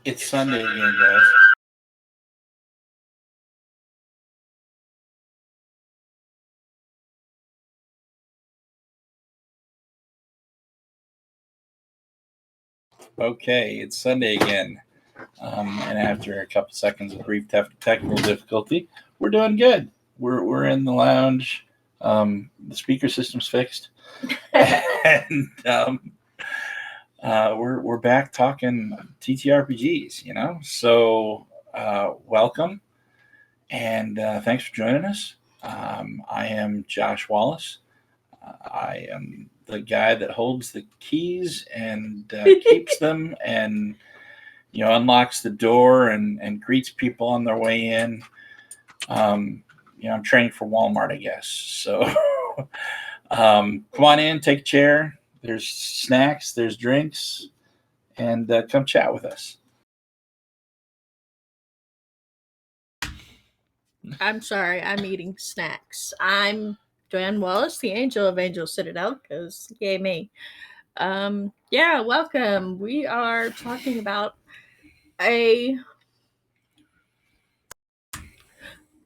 It's Sunday again, guys. Okay, it's Sunday again. And after a couple seconds of brief technical difficulty, we're doing good. We're in the lounge. The speaker system's fixed, and we're back talking TTRPGs. So welcome and thanks for joining us. I am Josh Wallace. I am the guy that holds the keys and keeps them and unlocks the door and greets people on their way in. I'm training for Walmart, I guess. So come on in, take a chair. There's snacks, there's drinks, and come chat with us. I'm sorry, I'm eating snacks. I'm Joanne Wallace, the angel of Angel Citadel, because yay me. Yeah, welcome. We are talking about a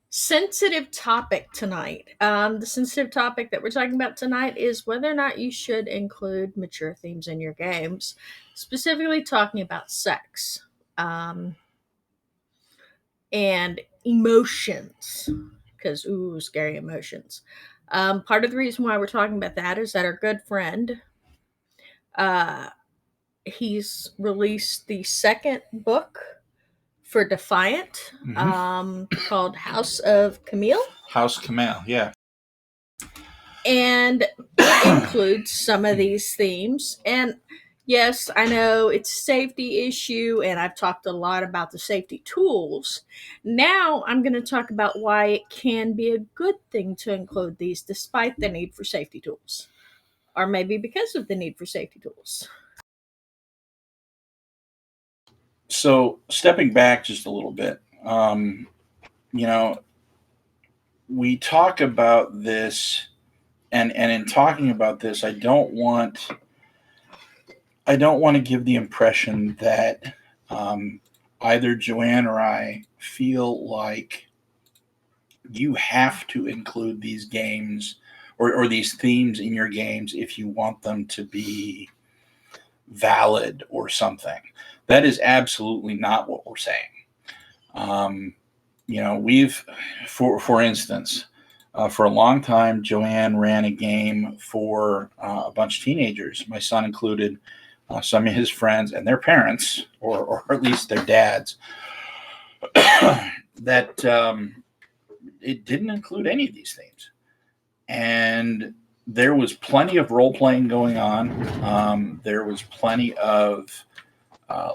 sensitive topic tonight. The sensitive topic that we're talking about tonight is whether or not you should include mature themes in your games, specifically talking about sex and emotions, because ooh, scary emotions. Part of the reason why we're talking about that is that our good friend, uh, he's released the second book for Defiant, called House of Camille. House Camille, yeah. And it includes some of these themes. And yes, I know it's a safety issue, and I've talked a lot about the safety tools. Now I'm going to talk about why it can be a good thing to include these despite the need for safety tools, or maybe because of the need for safety tools. So stepping back just a little bit, you know, we talk about this, and in talking about this, I don't want to give the impression that either Joanne or I feel like you have to include these games or these themes in your games if you want them to be valid or something. That is absolutely not what we're saying. Um, we've, for instance, for a long time, Joanne ran a game for a bunch of teenagers, my son included, some of his friends and their parents, or at least their dads, that it didn't include any of these themes. And there was plenty of role playing going on. There was plenty of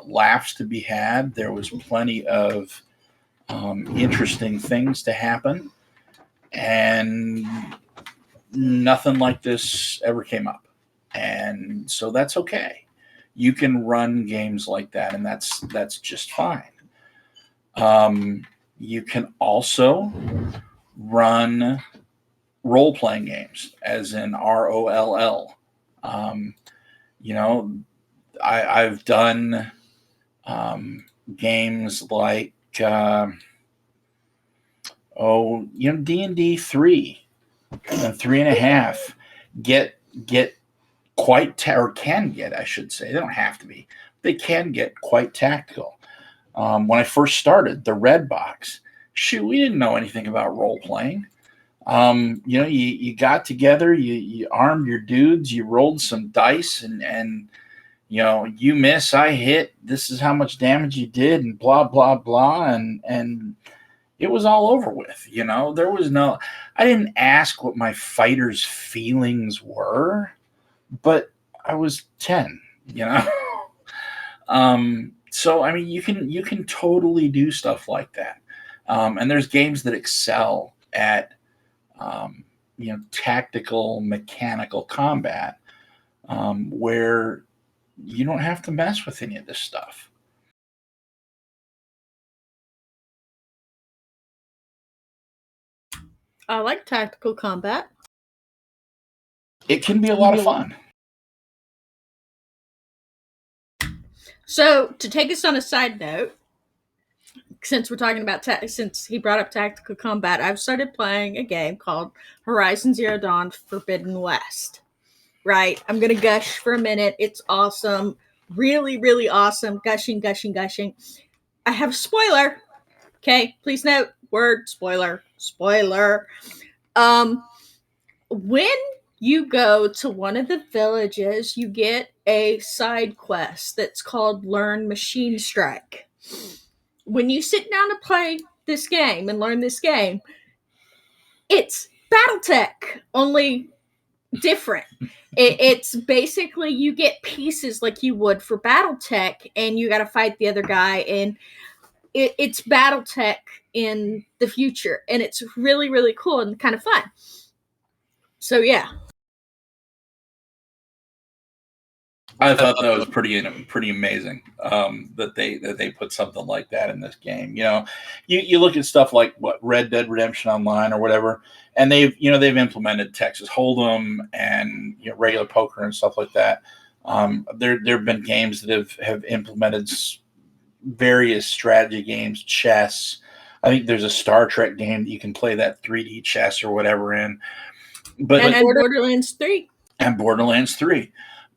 laughs to be had. There was plenty of interesting things to happen. And nothing like this ever came up. And so that's okay. You can run games like that, and that's just fine. You can also run role playing games, as in ROLL. Um, you know, I've done games like D&D 3 and 3.5 get or can get, I should say. They don't have to be. They can get quite tactical. When I first started the Red Box, shoot, we didn't know anything about role playing. You got together, you armed your dudes, you rolled some dice, and you miss, I hit. This is how much damage you did, and blah blah blah, and it was all over with. There was no. I didn't ask what my fighters' feelings were, but I was 10. You know. So I mean, you can totally do stuff like that, and there's games that excel at tactical mechanical combat, where you don't have to mess with any of this stuff. I like tactical combat. It can be a lot of fun. So to take us on a side note, since we're talking about since he brought up tactical combat, I've started playing a game called Horizon Zero Dawn Forbidden West. Right, I'm gonna gush for a minute. It's awesome, really, really awesome. Gushing, gushing, gushing. I have a spoiler. Okay, please note word spoiler. Spoiler. Um, when you go to one of the villages, you get a side quest that's called Learn Machine Strike. When you sit down to play this game and learn this game, it's Battletech, only different. It's basically you get pieces like you would for Battletech, and you got to fight the other guy, and it's Battletech in the future, and it's really, really cool and kind of fun. So yeah. I thought that was pretty amazing, that they put something like that in this game. You look at stuff like what Red Dead Redemption Online or whatever, and they've implemented Texas Hold'em and regular poker and stuff like that. There have been games that have implemented various strategy games, chess. I think there's a Star Trek game that you can play that 3D chess or whatever in. And Borderlands 3. And Borderlands 3.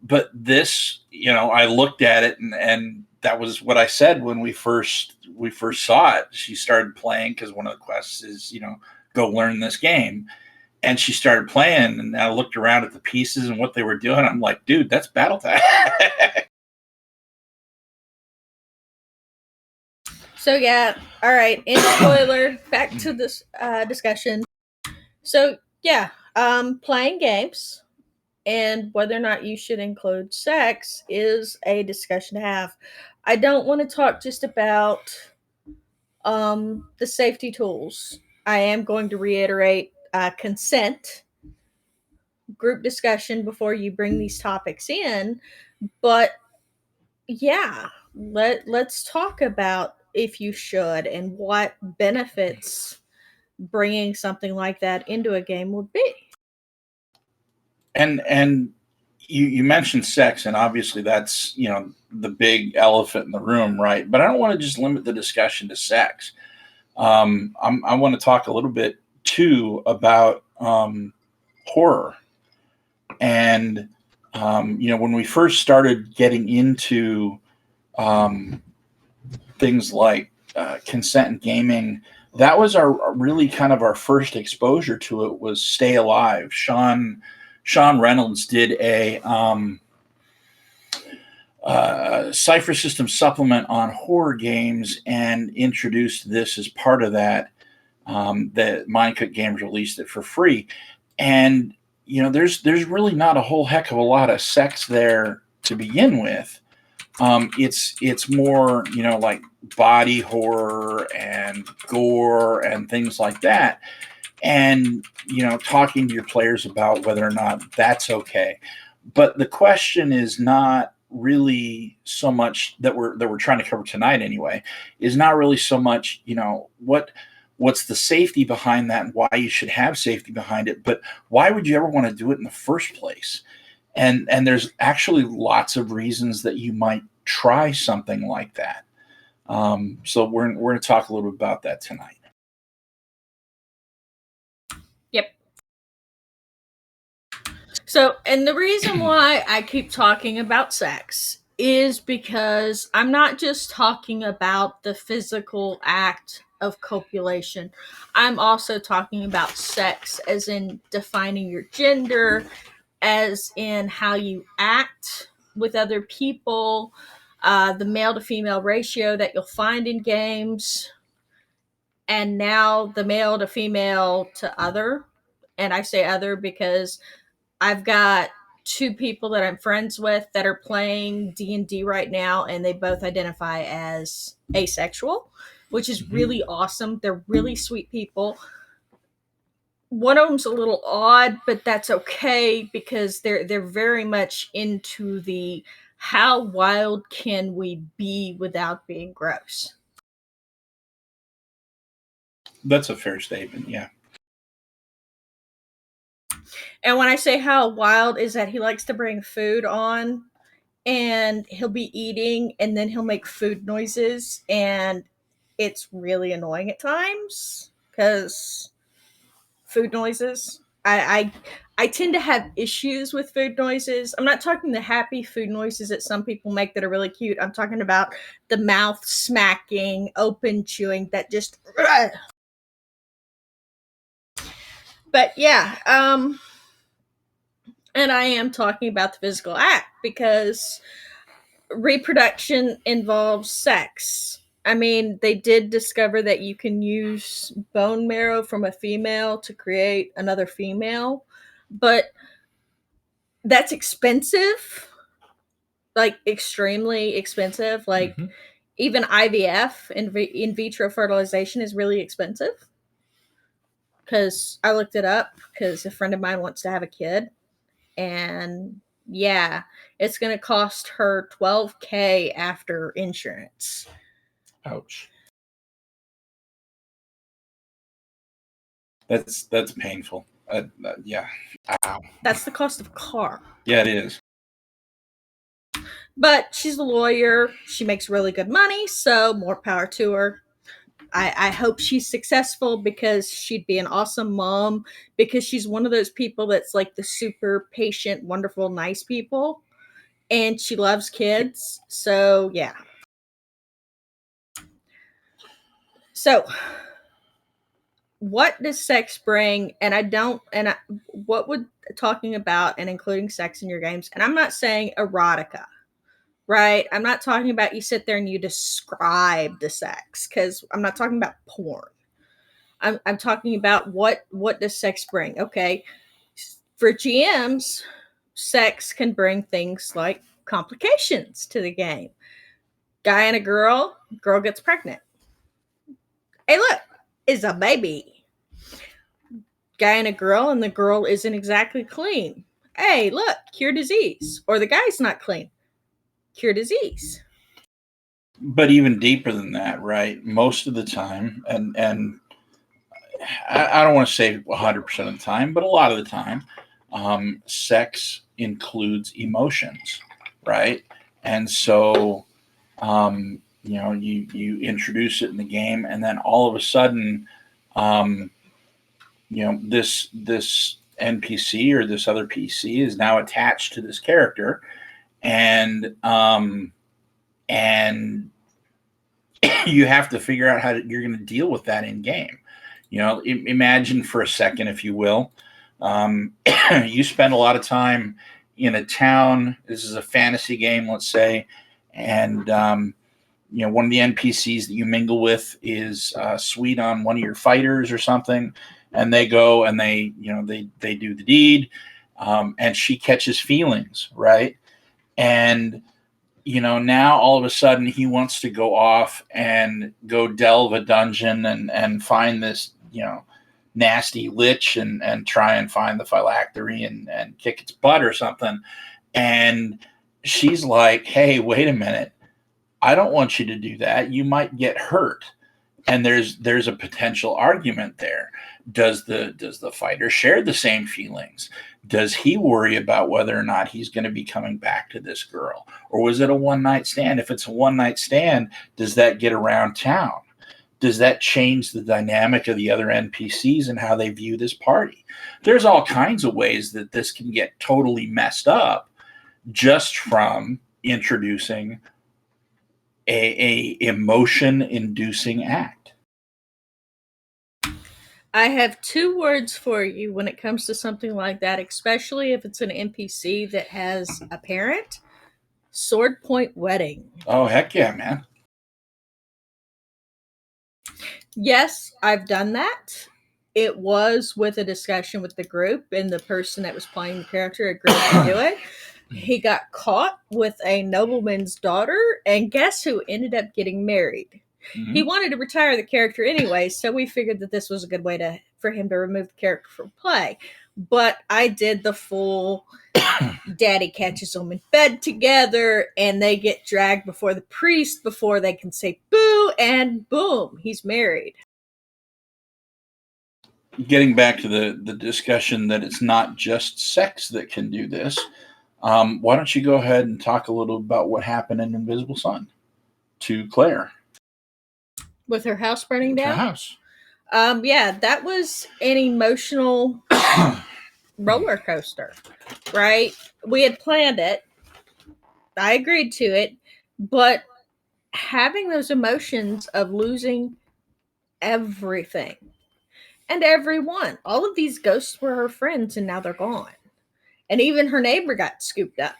But this, I looked at it and that was what I said when we first saw it. She started playing because one of the quests is, go learn this game. And she started playing, and I looked around at the pieces and what they were doing. I'm like, dude, that's Battletech. So yeah, all right. In spoiler, back to this discussion. So yeah, playing games and whether or not you should include sex is a discussion to have. I don't want to talk just about the safety tools. I am going to reiterate consent, group discussion before you bring these topics in. But yeah, let's talk about if you should and what benefits bringing something like that into a game would be. And you mentioned sex, and obviously that's the big elephant in the room, right? But I don't want to just limit the discussion to sex. I want to talk a little bit too about horror. And when we first started getting into things like consent and gaming, that was our really kind of our first exposure to it was Stay Alive. Sean Reynolds did a Cipher System supplement on horror games and introduced this as part of that. The Mindcook Games released it for free, and there's really not a whole heck of a lot of sex there to begin with. It's more like body horror and gore and things like that, and talking to your players about whether or not that's okay. But the question is not really so much that we're trying to cover tonight anyway, is not really so much what's the safety behind that and why you should have safety behind it, but why would you ever want to do it in the first place? And there's actually lots of reasons that you might try something like that. So we're going to talk a little bit about that tonight. Yep. So, and the reason why I keep talking about sex is because I'm not just talking about the physical act of copulation. I'm also talking about sex as in defining your gender, as in how you act with other people, the male to female ratio that you'll find in games, and now the male to female to other. And I say other because I've got two people that I'm friends with that are playing D&D right now, and they both identify as asexual, which is really awesome. They're really sweet people. One of them's a little odd, but that's okay because they're very much into the how wild can we be without being gross. That's a fair statement, yeah. And when I say how wild is that he likes to bring food on and he'll be eating and then he'll make food noises, and it's really annoying at times because food noises. I tend to have issues with food noises. I'm not talking the happy food noises that some people make that are really cute. I'm talking about the mouth smacking, open chewing that just. But yeah, and I am talking about the physical act because reproduction involves sex. I mean, they did discover that you can use bone marrow from a female to create another female, but that's expensive, like extremely expensive. Like Mm-hmm. even IVF, in vitro fertilization, is really expensive. Because I looked it up because a friend of mine wants to have a kid, and yeah, it's going to cost her $12K after insurance. Ouch. That's painful. Yeah. Ow. That's the cost of a car. Yeah, it is. But she's a lawyer. She makes really good money, so more power to her. I hope she's successful because she'd be an awesome mom, because she's one of those people that's like the super patient, wonderful, nice people. And she loves kids. So, yeah. So, what does sex bring? What would talking about and including sex in your games? And I'm not saying erotica, right? I'm not talking about you sit there and you describe the sex, because I'm not talking about porn. I'm talking about what does sex bring? Okay, for GMs, sex can bring things like complications to the game. Guy and a girl gets pregnant. Hey, look, it's a baby. Guy and a girl, and the girl isn't exactly clean. Hey, look, cure disease. Or the guy's not clean. Cure disease. But even deeper than that, right? Most of the time, and I don't want to say 100% of the time, but a lot of the time, sex includes emotions, right? And so, you introduce it in the game, and then all of a sudden, um, this NPC or this other PC is now attached to this character, and you have to figure out you're going to deal with that in game. Imagine for a second, if you will, you spend a lot of time in a town. This is a fantasy game, let's say, and one of the NPCs that you mingle with is sweet on one of your fighters or something, and they go and they do the deed, and she catches feelings, right? And now all of a sudden he wants to go off and go delve a dungeon and find this, nasty lich and try and find the phylactery and kick its butt or something. And she's like, hey, wait a minute. I don't want you to do that. You might get hurt. And there's a potential argument there. Does the fighter share the same feelings? Does he worry about whether or not he's going to be coming back to this girl? Or was it a one-night stand? If it's a one-night stand, does that get around town? Does that change the dynamic of the other NPCs and how they view this party? There's all kinds of ways that this can get totally messed up just from introducing a emotion-inducing act. I have two words for you when it comes to something like that, especially if it's an NPC that has a parent. Sword point wedding. Oh, heck yeah, man. Yes, I've done that. It was with a discussion with the group, and the person that was playing the character agreed to do it. He got caught with a nobleman's daughter, and guess who ended up getting married? Mm-hmm. He wanted to retire the character anyway, so we figured that this was a good way for him to remove the character from play. But I did the full daddy catches them in bed together, and they get dragged before the priest before they can say boo, and boom, he's married. Getting back to the discussion that it's not just sex that can do this, Why don't you go ahead and talk a little about what happened in Invisible Sun to Claire? With her house burning To her down. house. Yeah, that was an emotional roller coaster, right? We had planned it. I agreed to it, but having those emotions of losing everything and everyone, all of these ghosts were her friends and now they're gone. And even her neighbor got scooped up.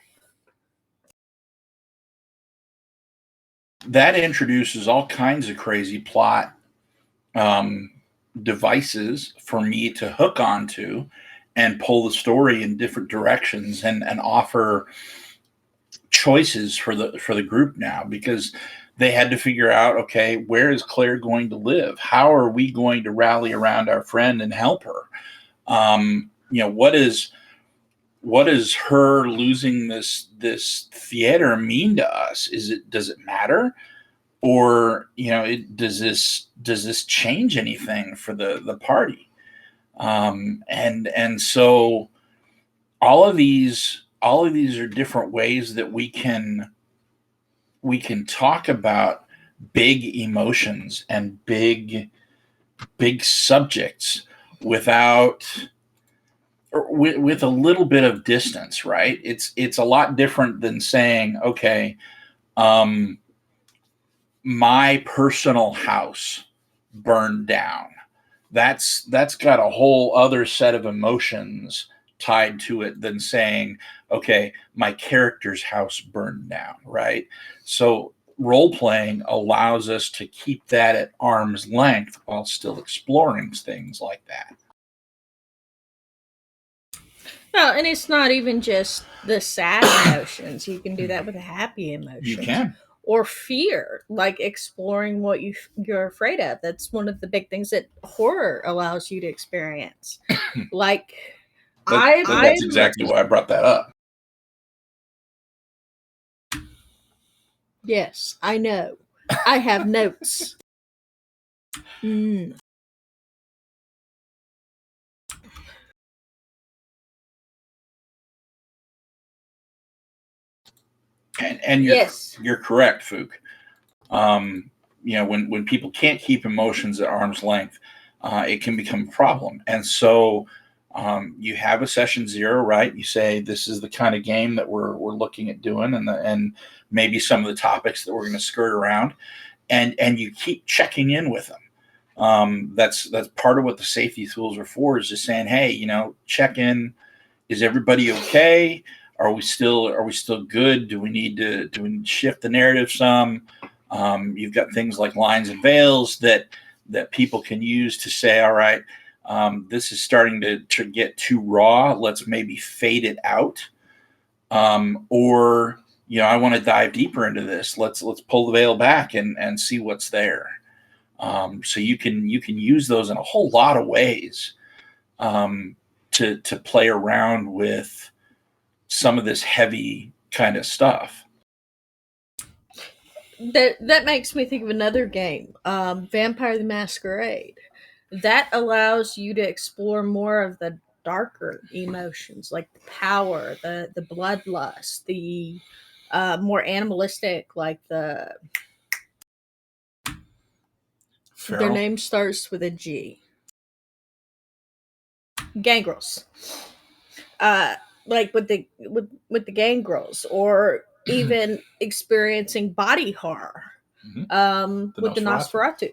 That introduces all kinds of crazy plot um, devices for me to hook onto and pull the story in different directions and offer choices for the group now, because they had to figure out, okay, where is Claire going to live? How are we going to rally around our friend and help her? What is her losing this theater mean to us? Does it matter? Or does this change anything for the party? And so all of these are different ways that we can talk about big emotions and big subjects without or with a little bit of distance, right? It's a lot different than saying, okay, um, my personal house burned down. That's got a whole other set of emotions tied to it than saying, okay, my character's house burned down, right? So role playing allows us to keep that at arm's length while still exploring things like that. Well, and it's not even just the sad emotions. You can do that with the happy You emotions can. or fear, like exploring what you're afraid of. That's one of the big things that horror allows you to experience. Like That's exactly why I brought that up. yes, I know. I have notes. Mm. And Yes. you're correct, Fook. When people can't keep emotions at arm's length, it can become a problem. And so you have a session zero, right? You say this is the kind of game that we're looking at doing, and maybe some of the topics that we're going to skirt around, and you keep checking in with them. That's part of what the safety tools are for, is just saying, hey, check in. Is everybody okay? Are we still good? Do we shift the narrative some? You've got things like lines and veils that people can use to say, all right, this is starting to get too raw. Let's maybe fade it out. Or I want to dive deeper into this. Let's pull the veil back and see what's there. So you can use those in a whole lot of ways, to play around with some of this heavy kind of stuff. That makes me think of another game, Vampire the Masquerade. That allows you to explore more of the darker emotions, like the power, the bloodlust, the more animalistic, like their Feral. name starts with a G. Gangrels. Uh, like with the gangrels, or even experiencing body horror, Mhm. with the Nosferatu,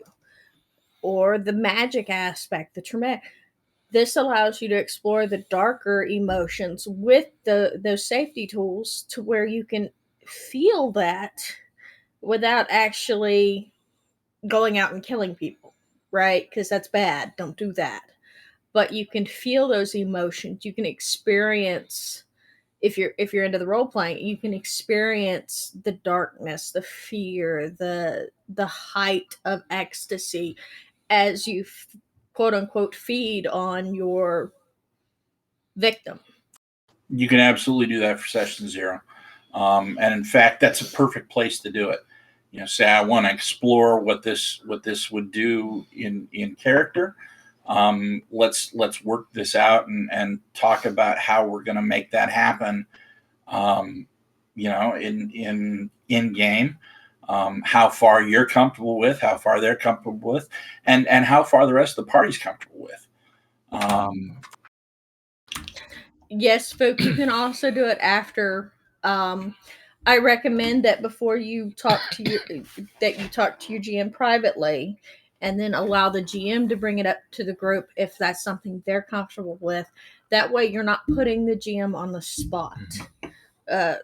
or the magic aspect, the traumatic. This allows you to explore the darker emotions with those safety tools to where you can feel that without actually going out and killing people, right? Because that's bad. Don't do that. But you can feel those emotions. You can experience, if you're into the role playing, you can experience the darkness, the fear, the height of ecstasy as you quote unquote feed on your victim. You can absolutely do that for session zero. And in fact, that's a perfect place to do it. Say I want to explore what this would do in character. Let's work this out and talk about how we're going to make that happen. um, in game, how far you're comfortable with, how far they're comfortable with, and how far the rest of the party's comfortable with. Yes, folks, you can also do it after. Um, I recommend that before you talk to your GM privately, and then allow the GM to bring it up to the group if that's something they're comfortable with. That way, you're not putting the GM on the spot. Uh,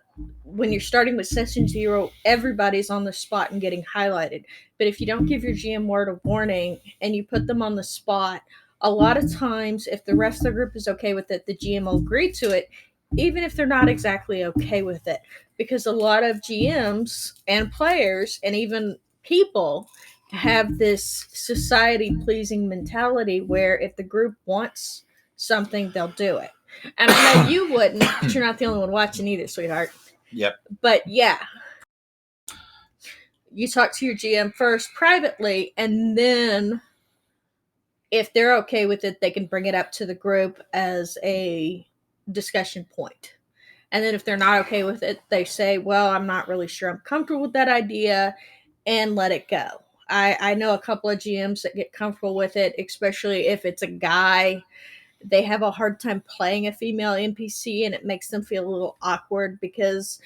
when you're starting with session 0, everybody's on the spot and getting highlighted. But if you don't give your GM word of warning and you put them on the spot, a lot of times, if the rest of the group is okay with it, the GM will agree to it, even if they're not exactly okay with it. Because a lot of GMs and players and even people have this society pleasing mentality where if the group wants something, they'll do it. And I know you wouldn't, but you're not the only one watching either, sweetheart. Yep. But yeah, you talk to your GM first privately, and then if they're okay with it, they can bring it up to the group as a discussion point. And then if they're not okay with it, they say, well, I'm not really sure I'm comfortable with that idea, and let it go. I know a couple of GMs that get comfortable with it, especially if it's a guy. They have a hard time playing a female NPC, and it makes them feel a little awkward because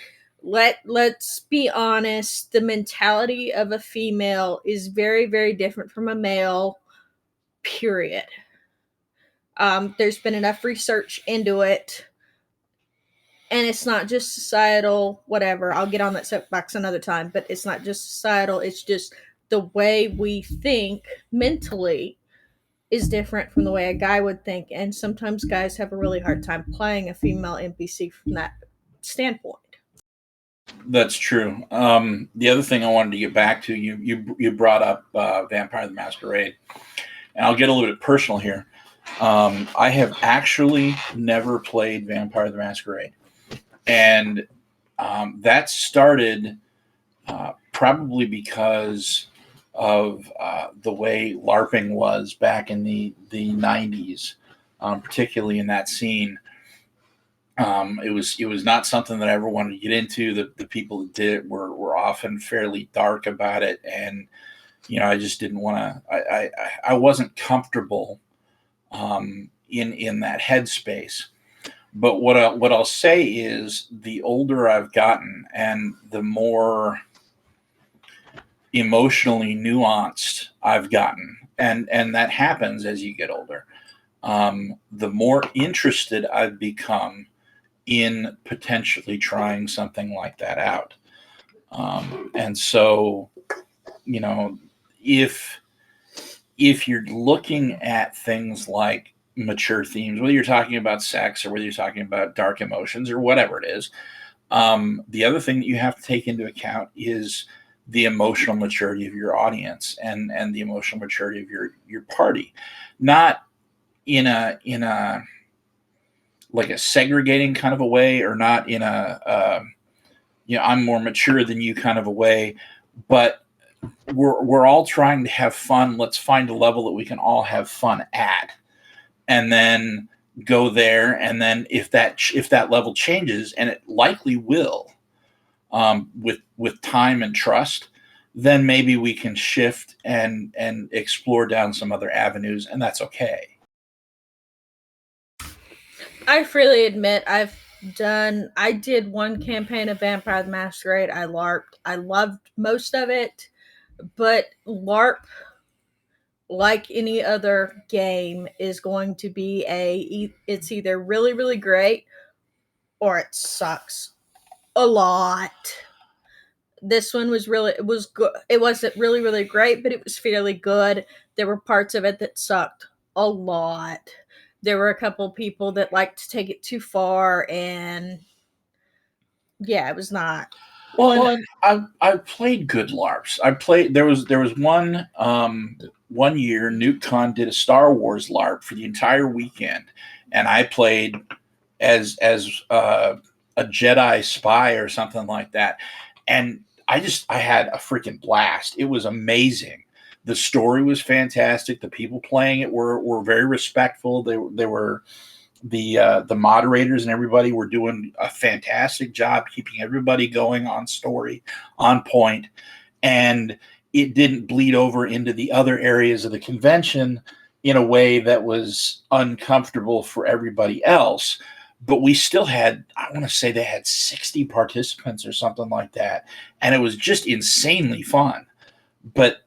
let's be honest, the mentality of a female is very, very different from a male, period. There's been enough research into it, and it's not just societal, whatever. I'll get on that soapbox another time, but it's not just societal, it's just the way we think mentally is different from the way a guy would think, and sometimes guys have a really hard time playing a female NPC from that standpoint. That's true. The other thing I wanted to get back to, you brought up Vampire the Masquerade, and I'll get a little bit personal here. I have actually never played Vampire the Masquerade, and that started probably because of the way LARPing was back in the 90s, particularly in that scene. It was not something that I ever wanted to get into. The people that did it were often fairly dark about it, and I just didn't want to. I wasn't comfortable in that headspace. But what I'll say is, the older I've gotten and the more emotionally nuanced I've gotten, and that happens as you get older, the more interested I've become in potentially trying something like that out. And so, you know, if you're looking at things like mature themes, whether you're talking about sex or whether you're talking about dark emotions or whatever it is, the other thing that you have to take into account is the emotional maturity of your audience and the emotional maturity of your party, not in a like a segregating kind of a way, or not in a I'm more mature than you kind of a way, but we're all trying to have fun. Let's find a level that we can all have fun at, and then go there. And then if that level changes, and it likely will, with time and trust, then maybe we can shift and explore down some other avenues, and that's okay. I freely admit I did one campaign of Vampire the Masquerade. I LARPed. I loved most of it, but LARP, like any other game, is going to be it's either really, really great or it sucks a lot. This one it was good. It wasn't really, really great, but it was fairly good. There were parts of it that sucked a lot. There were a couple people that liked to take it too far, and yeah, it was not. Well, and Well, and I've played good LARPs. I played there was one year NewtCon did a Star Wars LARP for the entire weekend, and I played as a Jedi spy or something like that, and I had a freaking blast. It was amazing. The story was fantastic. The people playing it were very respectful. They were the moderators and everybody were doing a fantastic job keeping everybody going on story, on point, and it didn't bleed over into the other areas of the convention in a way that was uncomfortable for everybody else. But we still had, I want to say they had 60 participants or something like that. And it was just insanely fun. But,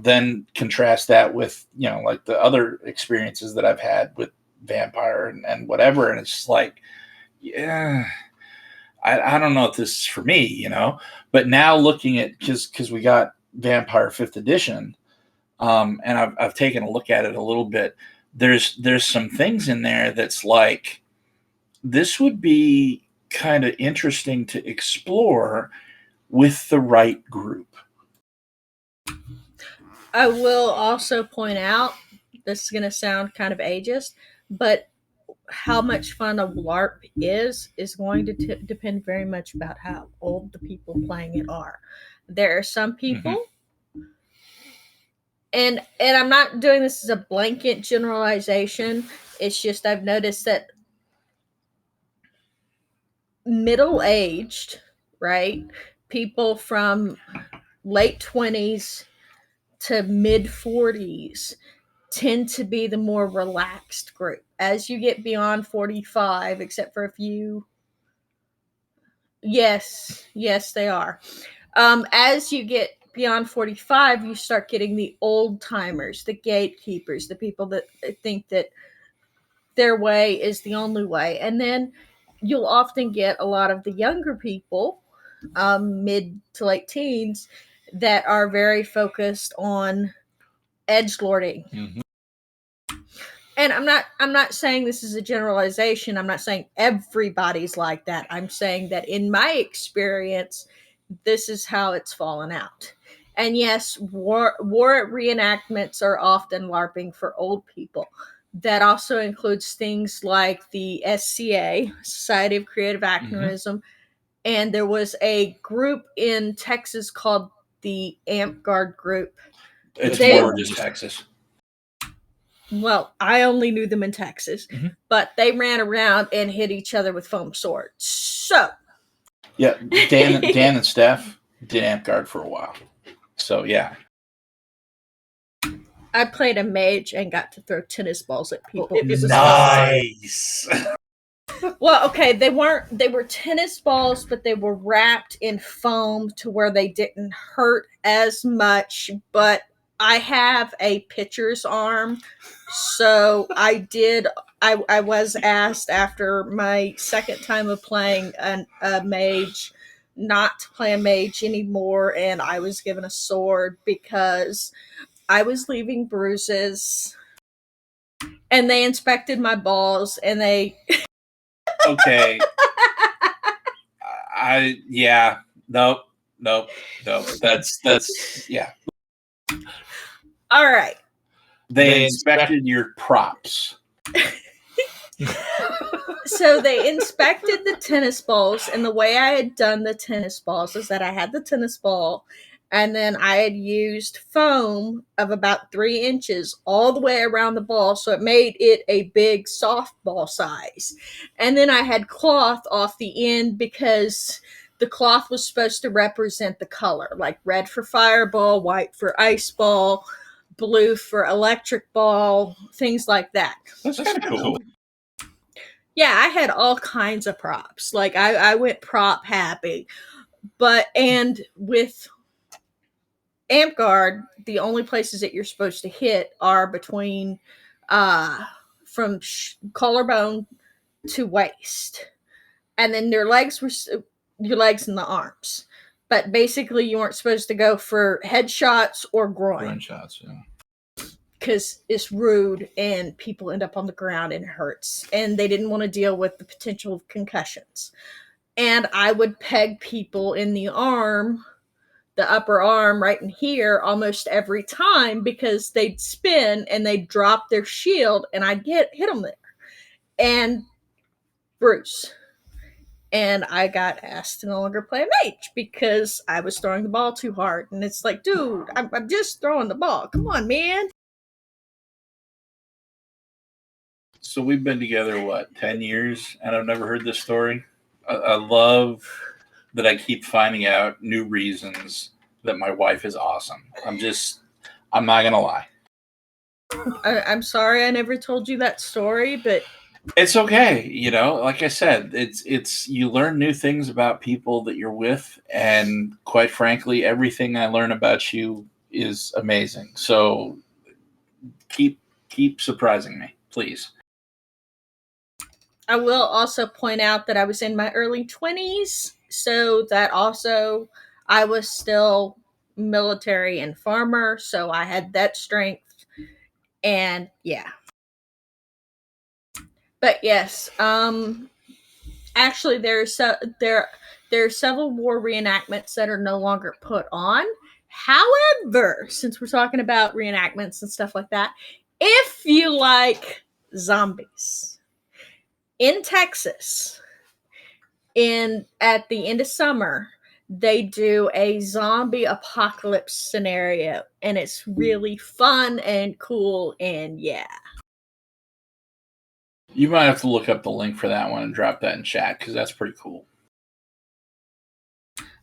then contrast that with, like the other experiences that I've had with Vampire and whatever. And it's just like, yeah, I don't know if this is for me, but now looking at, because we got Vampire 5th edition, and I've taken a look at it a little bit. There's some things in there that's like, this would be kind of interesting to explore with the right group. I will also point out, this is going to sound kind of ageist, but how much fun a LARP is going to depend very much about how old the people playing it are. There are some people, and I'm not doing this as a blanket generalization. It's just I've noticed that middle-aged, right, people from late 20s to mid 40s tend to be the more relaxed group. As you get beyond 45, except for a few, yes, they are. As you get beyond 45, you start getting the old timers, the gatekeepers, the people that think that their way is the only way. And then you'll often get a lot of the younger people, mid to late teens, that are very focused on edgelording. Mm-hmm. And I'm not saying this is a generalization. I'm not saying everybody's like that. I'm saying that in my experience, this is how it's fallen out. And yes, war reenactments are often LARPing for old people. That also includes things like the SCA, Society of Creative Activism, and there was a group in Texas called the Amp Guard Group. It's more just Texas. Well, I only knew them in Texas, but they ran around and hit each other with foam swords. So, yeah, Dan and Steph did Amp Guard for a while. So yeah, I played a mage and got to throw tennis balls at people. It was nice. Well, okay, they were tennis balls, but they were wrapped in foam to where they didn't hurt as much. But I have a pitcher's arm, so I was asked after my second time of playing a mage not to play a mage anymore, and I was given a sword because I was leaving bruises, and they inspected my balls, and they... Okay. Nope. That's yeah. All right. They inspected your props. So they inspected the tennis balls, and the way I had done the tennis balls is that I had the tennis ball, and then I had used foam of about 3 inches all the way around the ball, so it made it a big softball size. And then I had cloth off the end because the cloth was supposed to represent the color, like red for fireball, white for ice ball, blue for electric ball, things like that. That's kind of cool. Yeah, I had all kinds of props. Like I went prop happy. And with Amp Guard, the only places that you're supposed to hit are between from collarbone to waist. And then your legs and the arms. But basically you weren't supposed to go for headshots or groin. Groin shots, yeah. Because it's rude and people end up on the ground and it hurts. And they didn't want to deal with the potential of concussions. And I would peg people in the arm, the upper arm right in here, almost every time because they'd spin and they'd drop their shield and I'd hit them there. And bruise. And I got asked to no longer play a mage because I was throwing the ball too hard. And it's like, dude, I'm just throwing the ball. Come on, man. So we've been together, what, 10 years? And I've never heard this story. I love that I keep finding out new reasons that my wife is awesome. I'm not going to lie. I'm sorry I never told you that story, but It's okay. Like I said, you learn new things about people that you're with. And quite frankly, everything I learn about you is amazing. So keep, keep surprising me, please. I will also point out that I was in my early 20s, so that also I was still military and farmer, so I had that strength. And yeah. But yes, actually there are several war reenactments that are no longer put on. However, since we're talking about reenactments and stuff like that, if you like zombies in Texas, in at the end of summer, they do a zombie apocalypse scenario, and it's really fun and cool. And yeah, You might have to look up the link for that one and drop that in chat because that's pretty cool.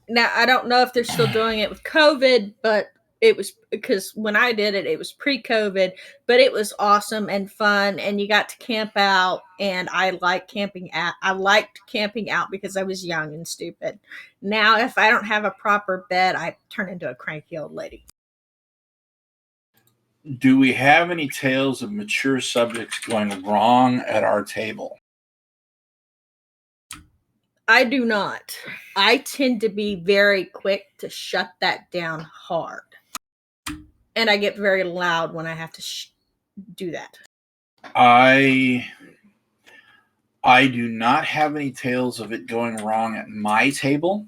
now I don't know if they're still doing it with COVID, but it was, because when I did it, it was pre-COVID, but it was awesome and fun, and you got to camp out, and I liked camping out. I liked camping out because I was young and stupid. Now, if I don't have a proper bed, I turn into a cranky old lady. Do we have any tales of mature subjects going wrong at our table? I do not. I tend to be very quick to shut that down hard. And I get very loud when I have to do that. I do not have any tales of it going wrong at my table.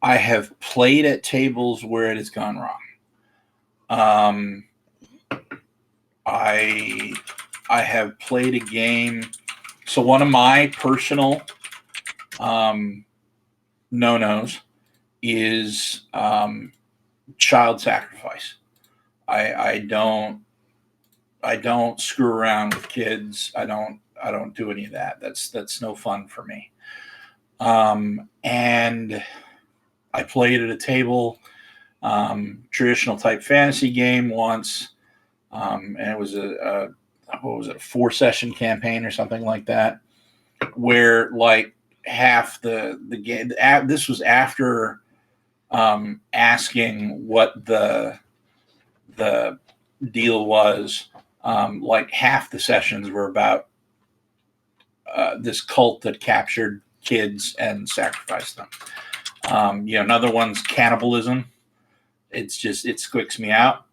I have played at tables where it has gone wrong. I have played a game. So one of my personal no-nos is child sacrifice. I don't screw around with kids. I don't do any of that. That's no fun for me. And I played at a table, traditional type fantasy game once, and it was a what was it, a 4-session campaign or something like that, where like half the game. This was after asking what the deal was. Like half the sessions were about this cult that captured kids and sacrificed them. Another one's cannibalism. It squicks me out.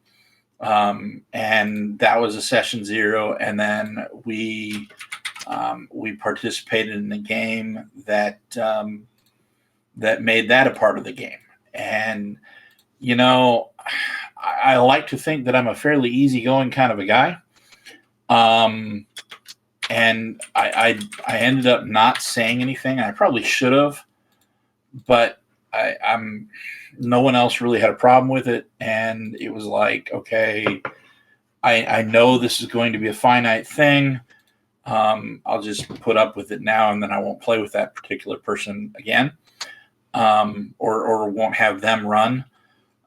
And that was a session 0. And then we participated in a game that made that a part of the game. And I like to think that I'm a fairly easygoing kind of a guy. And I ended up not saying anything. I probably should have, but I'm no one else really had a problem with it. And it was like, okay, I know this is going to be a finite thing. I'll just put up with it now, and then I won't play with that particular person again, or won't have them run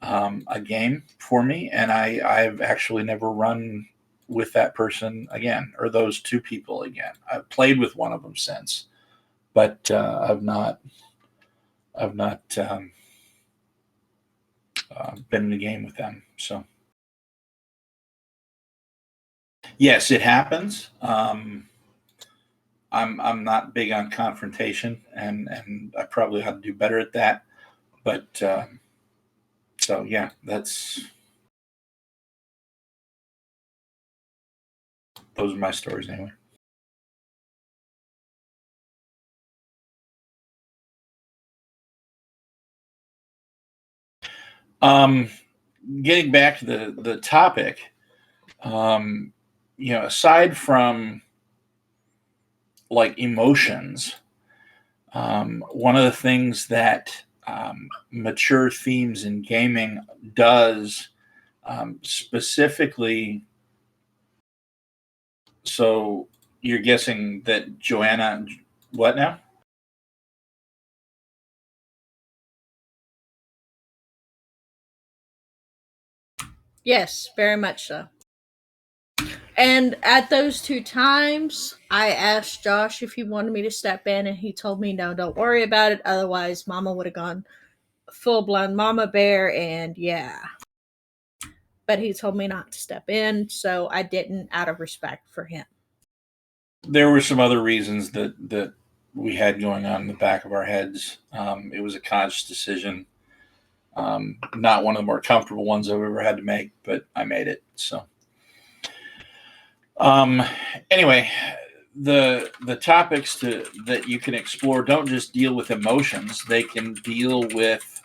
a game for me. And I've actually never run with that person again, or those two people again. I've played with one of them since, but I've not been in a game with them. So yes, it happens. I'm not big on confrontation, and I probably ought to do better at that. But so yeah, those are my stories anyway. Getting back to the topic, aside from like emotions, one of the things that mature themes in gaming does, specifically, so you're guessing that Joanna, what now? Yes, very much so. And at those two times, I asked Josh if he wanted me to step in, and he told me, no, don't worry about it. Otherwise, Mama would have gone full blown Mama Bear, and yeah. But he told me not to step in, so I didn't out of respect for him. There were some other reasons that we had going on in the back of our heads. It was a conscious decision, not one of the more comfortable ones I've ever had to make, but I made it. So, um, anyway, the topics that you can explore don't just deal with emotions; they can deal with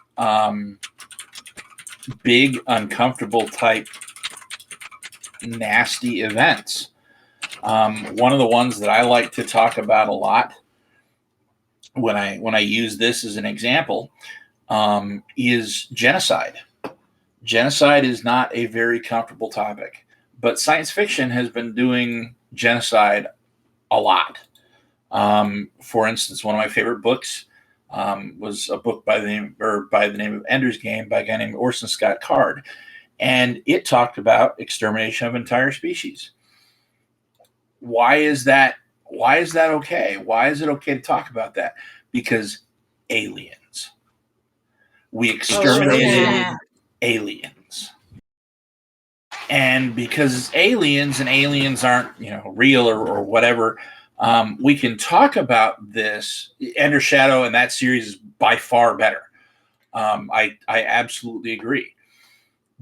big, uncomfortable type, nasty events. One of the ones that I like to talk about a lot when I use this as an example is genocide. Genocide is not a very comfortable topic, but science fiction has been doing genocide a lot. For instance, one of my favorite books was a book by the name of Ender's Game by a guy named Orson Scott Card, and it talked about extermination of entire species. Why is that? Why is that okay? Why is it okay to talk about that? Because aliens. We exterminated aliens. And because aliens and aliens aren't, real or whatever, we can talk about this. Ender Shadow and that series is by far better. I absolutely agree.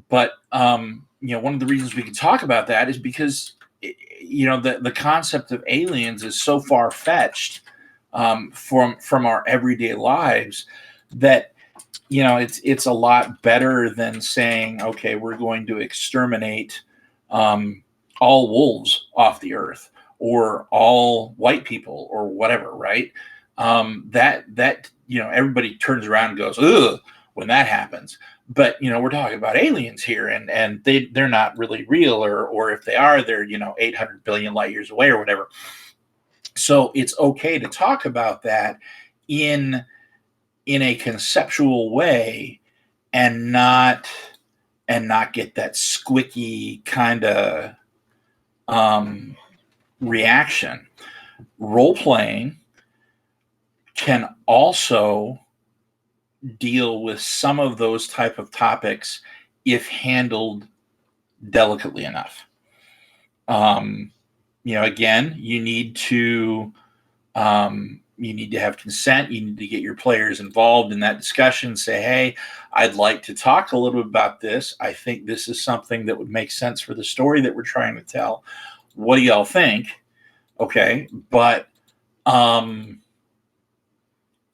But one of the reasons we can talk about that is because the concept of aliens is so far fetched from our everyday lives that it's a lot better than saying, okay, we're going to exterminate all wolves off the earth or all white people or whatever, right? That everybody turns around and goes, ugh, when that happens. But we're talking about aliens here, and they're not really real, or if they are, they're 800 billion light years away or whatever. So it's okay to talk about that in a conceptual way and not get that squicky kind of reaction. Role playing can also deal with some of those type of topics if handled delicately enough. Again, you need to have consent. You need to get your players involved in that discussion. Say, hey, I'd like to talk a little bit about this. I think this is something that would make sense for the story that we're trying to tell. What do y'all think? Okay, but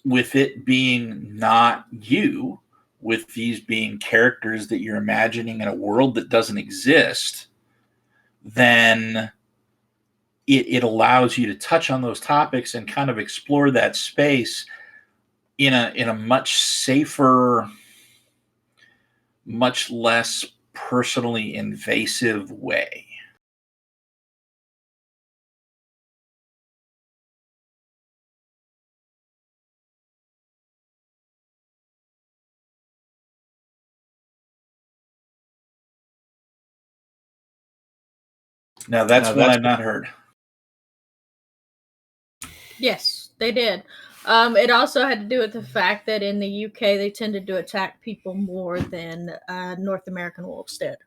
with it being not you, with these being characters that you're imagining in a world that doesn't exist, then it allows you to touch on those topics and kind of explore that space in a much safer, much less personally invasive way. Now that's one I've not heard. Yes, they did. It also had to do with the fact that in the UK they tended to attack people more than North American wolves did.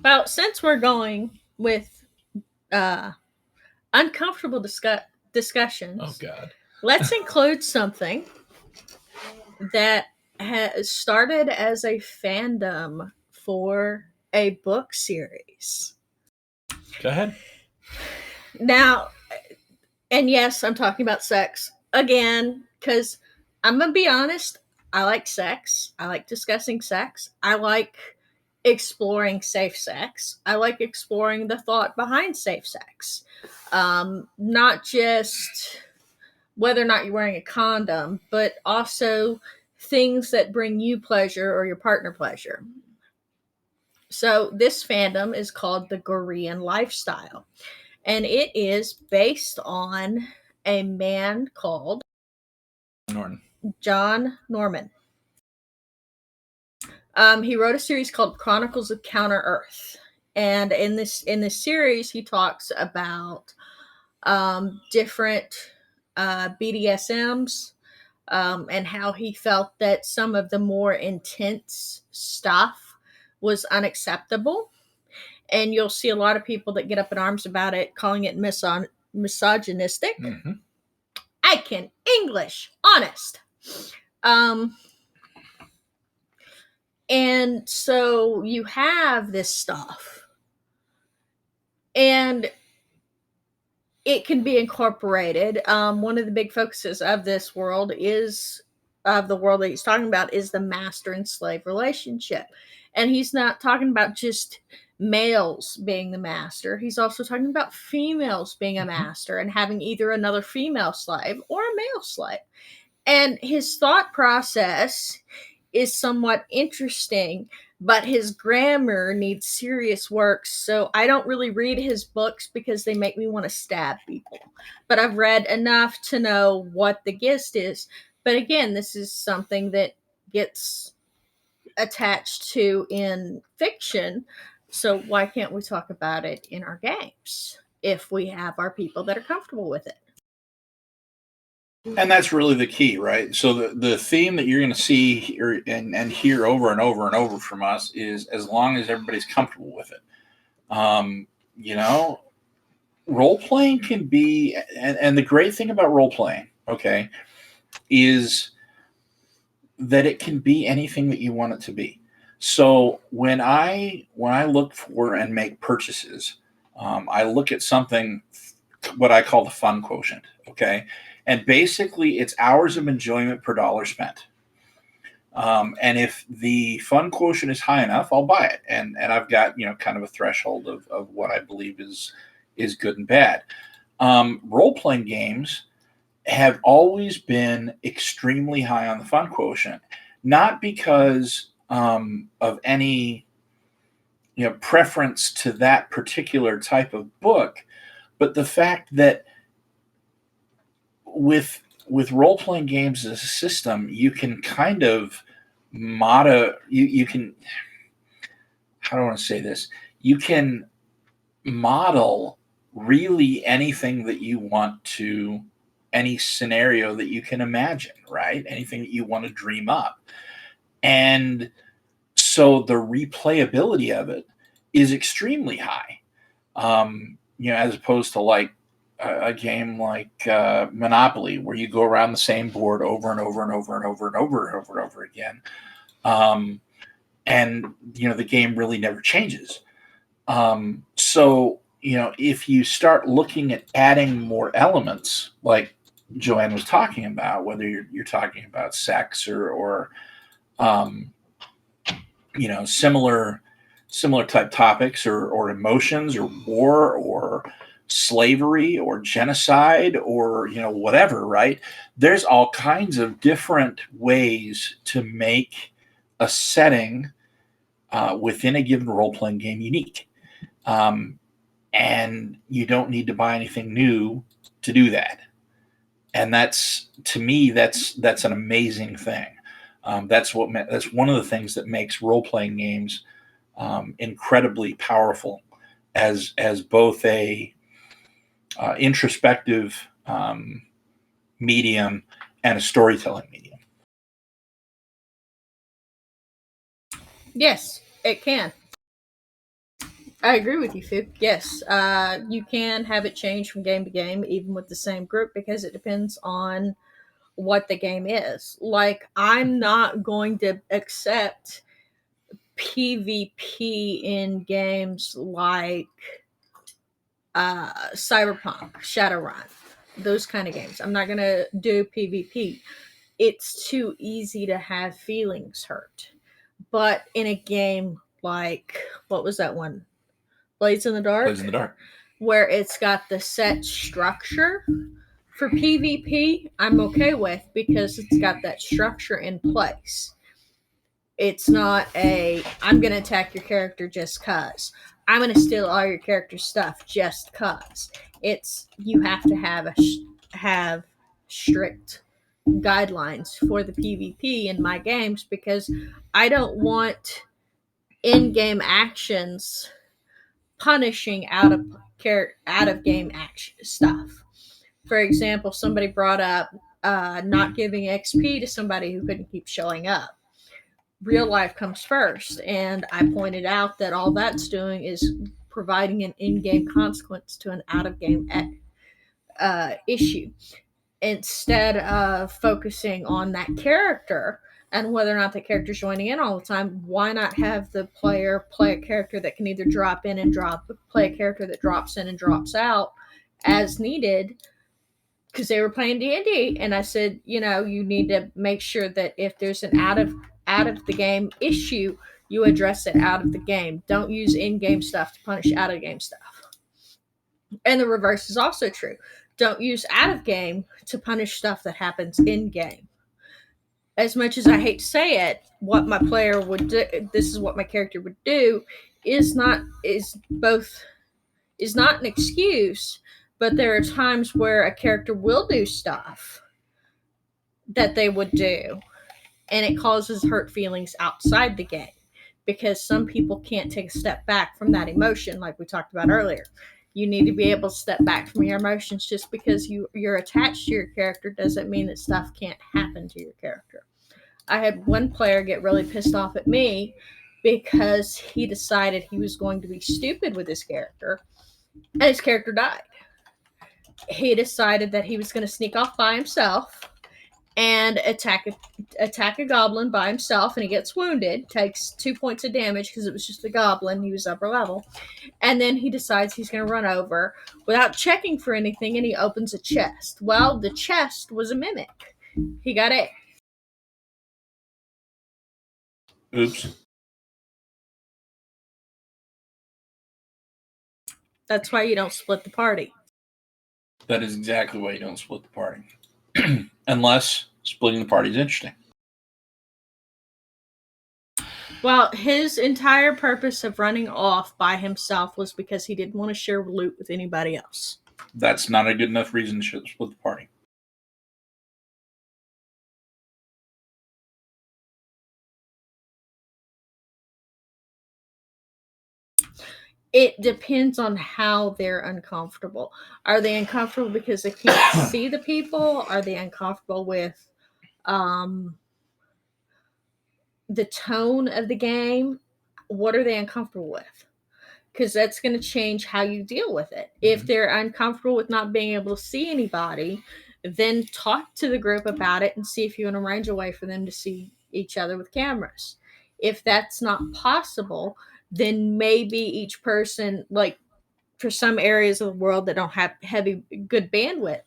Well, since we're going with uncomfortable discussions, oh God, let's include something that has started as a fandom for a book series. Go ahead. Now, and yes, I'm talking about sex again, because I'm going to be honest, I like sex. I like discussing sex. I like exploring safe sex. I like exploring the thought behind safe sex. Not just whether or not you're wearing a condom, but also things that bring you pleasure or your partner pleasure. So this fandom is called the Korean lifestyle, and it is based on a man called Norton. John Norman. He wrote a series called Chronicles of Counter Earth, and in this series, he talks about different BDSMs, and how he felt that some of the more intense stuff was unacceptable. And you'll see a lot of people that get up in arms about it, calling it misogynistic. Mm-hmm. I can English, honest. Um, and so you have this stuff, and it can be incorporated. One of the big focuses of this world is of the world that he's talking about is the master and slave relationship. And he's not talking about just males being the master. He's also talking about females being a master and having either another female slave or a male slave. And his thought process is somewhat interesting, but his grammar needs serious work. So I don't really read his books because they make me want to stab people. But I've read enough to know what the gist is. But again, this is something that gets attached to in fiction. So why can't we talk about it in our games if we have our people that are comfortable with it? And that's really the key, right? So the theme that you're going to see here and hear over and over and over from us is as long as everybody's comfortable with it. You know, role playing can be, and the great thing about role playing, okay, is that it can be anything that you want it to be. So when I look for and make purchases, I look at something what I call the fun quotient. Okay, and basically it's hours of enjoyment per dollar spent. And if the fun quotient is high enough, I'll buy it. And I've got kind of a threshold of what I believe is good and bad. Role playing games have always been extremely high on the fun quotient, not because of any preference to that particular type of book, but the fact that with role playing games as a system, you can kind of you can, how do I want to say this? You can model really anything that you want to, any scenario that you can imagine, right? Anything that you want to dream up. And so the replayability of it is extremely high. As opposed to like a game like Monopoly, where you go around the same board over and over and over and over and over and over and over again. And the game really never changes. So if you start looking at adding more elements, like Joanne was talking about, whether you're talking about sex or um, similar type topics or emotions or war or slavery or genocide or whatever, right? There's all kinds of different ways to make a setting within a given role-playing game unique. And you don't need to buy anything new to do that. And that's, to me, that's an amazing thing. That's one of the things that makes role-playing games incredibly powerful as both a introspective medium and a storytelling medium. Yes, it can. I agree with you, Fook. Yes, you can have it change from game to game, even with the same group, because it depends on what the game is. Like, I'm not going to accept PvP in games like Cyberpunk, Shadowrun, those kind of games. I'm not going to do PvP. It's too easy to have feelings hurt. But in a game like, what was that one? Blades in the Dark? Blades in the Dark. Where it's got the set structure For PvP, I'm okay with because it's got that structure in place. It's not a I'm going to attack your character just cuz. I'm going to steal all your character stuff just cuz. It's you have to have strict guidelines for the PvP in my games because I don't want in-game actions punishing out of game action stuff. For example, somebody brought up not giving XP to somebody who couldn't keep showing up. Real life comes first, and I pointed out that all that's doing is providing an in-game consequence to an out-of-game issue instead of focusing on that character and whether or not the character's joining in all the time. Why not have the player play a character that can either drop in and play a character that drops in and drops out as needed? Because they were playing D&D, and I said, you need to make sure that if there's an out of the game issue, you address it out of the game. Don't use in-game stuff to punish out of game stuff. And the reverse is also true. Don't use out of game to punish stuff that happens in game. As much as I hate to say it, what my player would do, this is what my character would do, is not an excuse, but there are times where a character will do stuff that they would do, and it causes hurt feelings outside the game because some people can't take a step back from that emotion, like we talked about earlier. You need to be able to step back from your emotions. Just because you're attached to your character doesn't mean that stuff can't happen to your character. I had one player get really pissed off at me because he decided he was going to be stupid with his character, and his character died. He decided that he was going to sneak off by himself and attack a goblin by himself, and he gets wounded, takes 2 points of damage because it was just a goblin. He was upper level. And then he decides he's going to run over without checking for anything, and he opens a chest. Well, the chest was a mimic. He got A. Oops. That's why you don't split the party. That is exactly why you don't split the party. Unless splitting the party is interesting. Well, his entire purpose of running off by himself was because he didn't want to share loot with anybody else. That's not a good enough reason to split the party. It depends on how they're uncomfortable. Are they uncomfortable because they can't see the people? Are they uncomfortable with the tone of the game? What are they uncomfortable with? Because that's going to change how you deal with it. If they're uncomfortable with not being able to see anybody, then talk to the group about it and see if you can arrange a way for them to see each other with cameras. If that's not possible, then maybe each person, like for some areas of the world that don't have good bandwidth,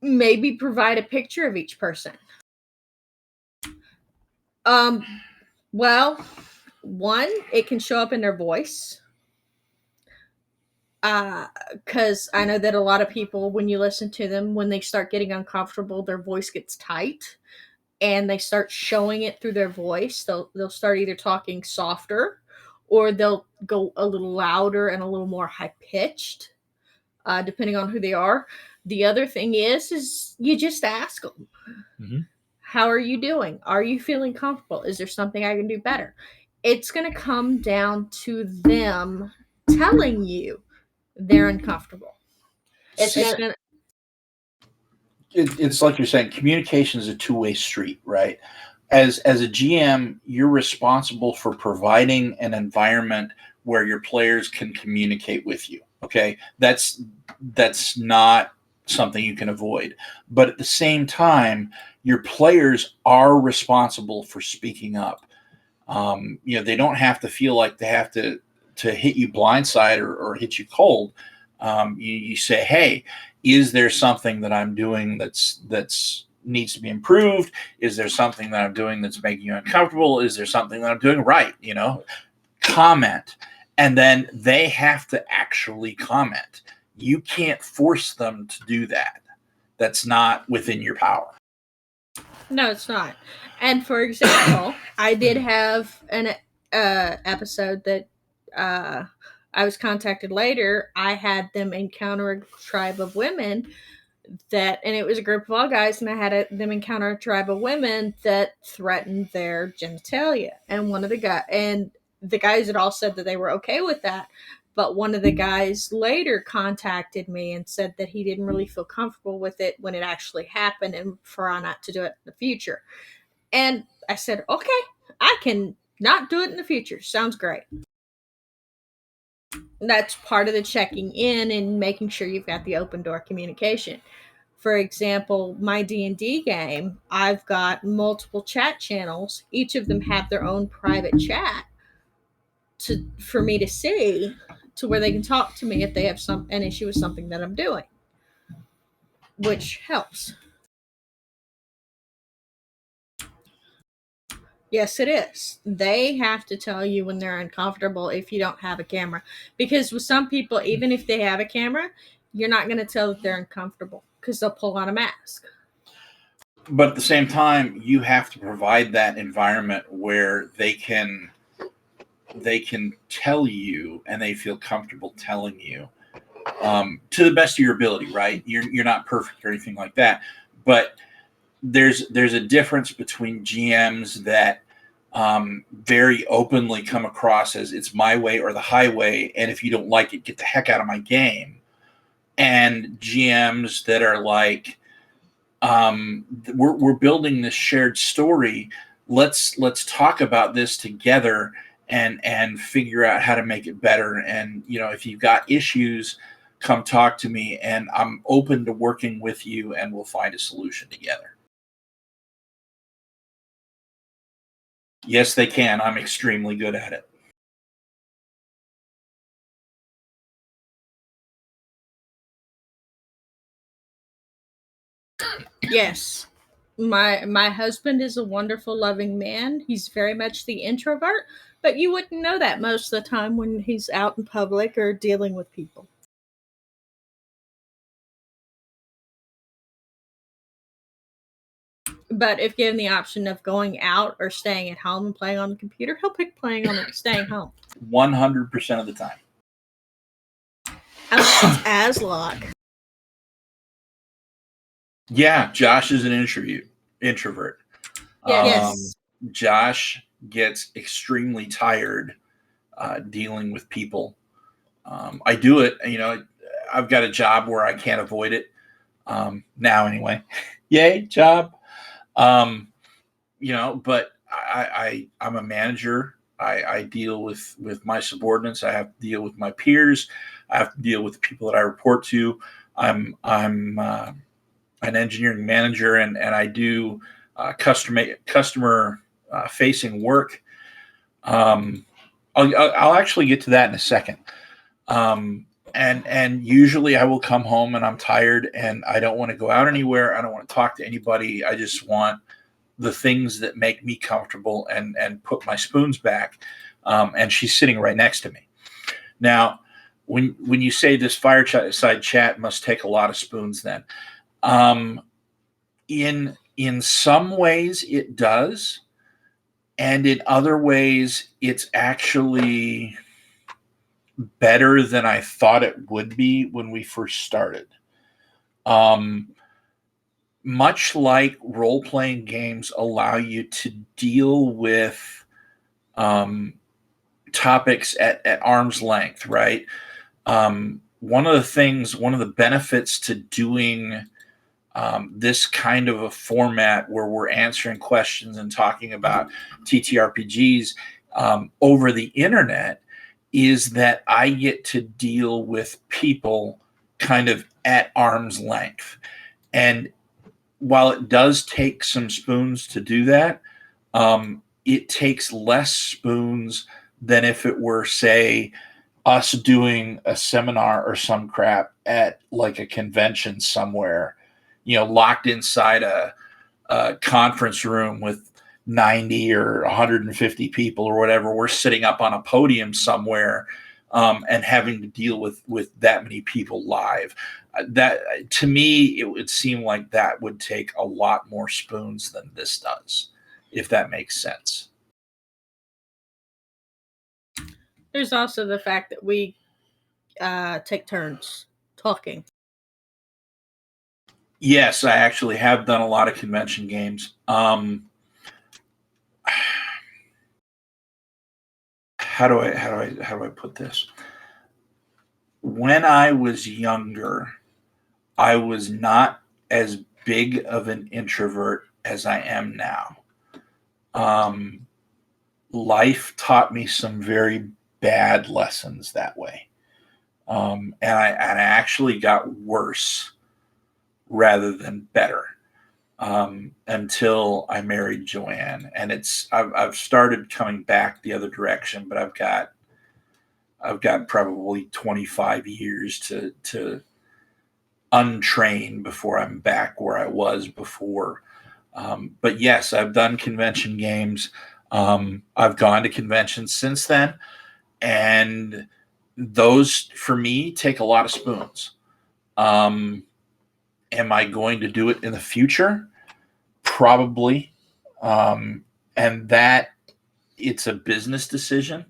maybe provide a picture of each person. Well, one, it can show up in their voice. Because I know that a lot of people, when you listen to them, when they start getting uncomfortable, their voice gets tight, and they start showing it through their voice. They'll start either talking softer, or they'll go a little louder and a little more high pitched, depending on who they are. The other thing is you just ask them, how are you doing? Are you feeling comfortable? Is there something I can do better? It's going to come down to them telling you they're uncomfortable. It's like you're saying, communication is a two-way street, right? As a GM, you're responsible for providing an environment where your players can communicate with you. Okay, that's not something you can avoid. But at the same time, your players are responsible for speaking up. They don't have to feel like they have to hit you blindside or hit you cold. You say, hey, is there something that I'm doing that's needs to be improved? Is there something that I'm doing that's making you uncomfortable? Is there something that I'm doing right? Comment. And then they have to actually comment. You can't force them to do that. That's not within your power. No, it's not. And for example, I did have an episode that uh, I was contacted later. I had them encounter a tribe of women and it was a group of all guys, and I had them encounter a tribe of women that threatened their genitalia. And the guys had all said that they were okay with that. But one of the guys later contacted me and said that he didn't really feel comfortable with it when it actually happened and for not to do it in the future. And I said, okay, I can not do it in the future. Sounds great. That's part of the checking in and making sure you've got the open door communication. For example, my D&D game, I've got multiple chat channels. Each of them have their own private chat for me to see, to where they can talk to me if they have an issue with something that I'm doing, which helps. Yes, it is. They have to tell you when they're uncomfortable if you don't have a camera. Because with some people, even if they have a camera, you're not going to tell that they're uncomfortable because they'll pull on a mask. But at the same time, you have to provide that environment where they can tell you and they feel comfortable telling you, to the best of your ability, right? You're not perfect or anything like that, but there's a difference between GMs that very openly come across as it's my way or the highway, and if you don't like it, get the heck out of my game, and GMs that are like, we're building this shared story. Let's talk about this together and figure out how to make it better. And if you've got issues, come talk to me, and I'm open to working with you, and we'll find a solution together. Yes, they can. I'm extremely good at it. Yes. My husband is a wonderful, loving man. He's very much the introvert, but you wouldn't know that most of the time when he's out in public or dealing with people. But if given the option of going out or staying at home and playing on the computer, he'll pick playing on it, staying home. 100% of the time. Unless it's Aslock. Yeah, Josh is an introvert. Yes. Josh gets extremely tired dealing with people. I do it, I've got a job where I can't avoid it. Now anyway. Yay, job. But I'm a manager. I deal with my subordinates. I have to deal with my peers. I have to deal with the people that I report to. I'm an engineering manager, and I do customer facing work. I'll actually get to that in a second. And usually I will come home and I'm tired and I don't want to go out anywhere. I don't want to talk to anybody. I just want the things that make me comfortable and put my spoons back. And she's sitting right next to me. Now, when you say this fireside chat must take a lot of spoons, then in some ways it does, and in other ways it's actually better than I thought it would be when we first started. Much like role-playing games allow you to deal with topics at arm's length, right? One of the benefits to doing this kind of a format where we're answering questions and talking about TTRPGs over the internet is that I get to deal with people kind of at arm's length. And while it does take some spoons to do that, it takes less spoons than if it were, say, us doing a seminar or some crap at like a convention somewhere, locked inside a conference room with 90 or 150 people or whatever. We're sitting up on a podium somewhere and having to deal with that many people live. That to me, it would seem like that would take a lot more spoons than this does, if that makes sense. There's also the fact that we take turns talking. Yes, I actually have done a lot of convention games. How do I put this? When I was younger, I was not as big of an introvert as I am now. Um, Life taught me some very bad lessons that way, and I actually got worse rather than better until I married Joanne. And I've started coming back the other direction, but I've got probably 25 years to untrain before I'm back where I was before. But yes, I've done convention games. I've gone to conventions since then, and those for me take a lot of spoons. Um, am I going to do it in the future? Probably. And that it's a business decision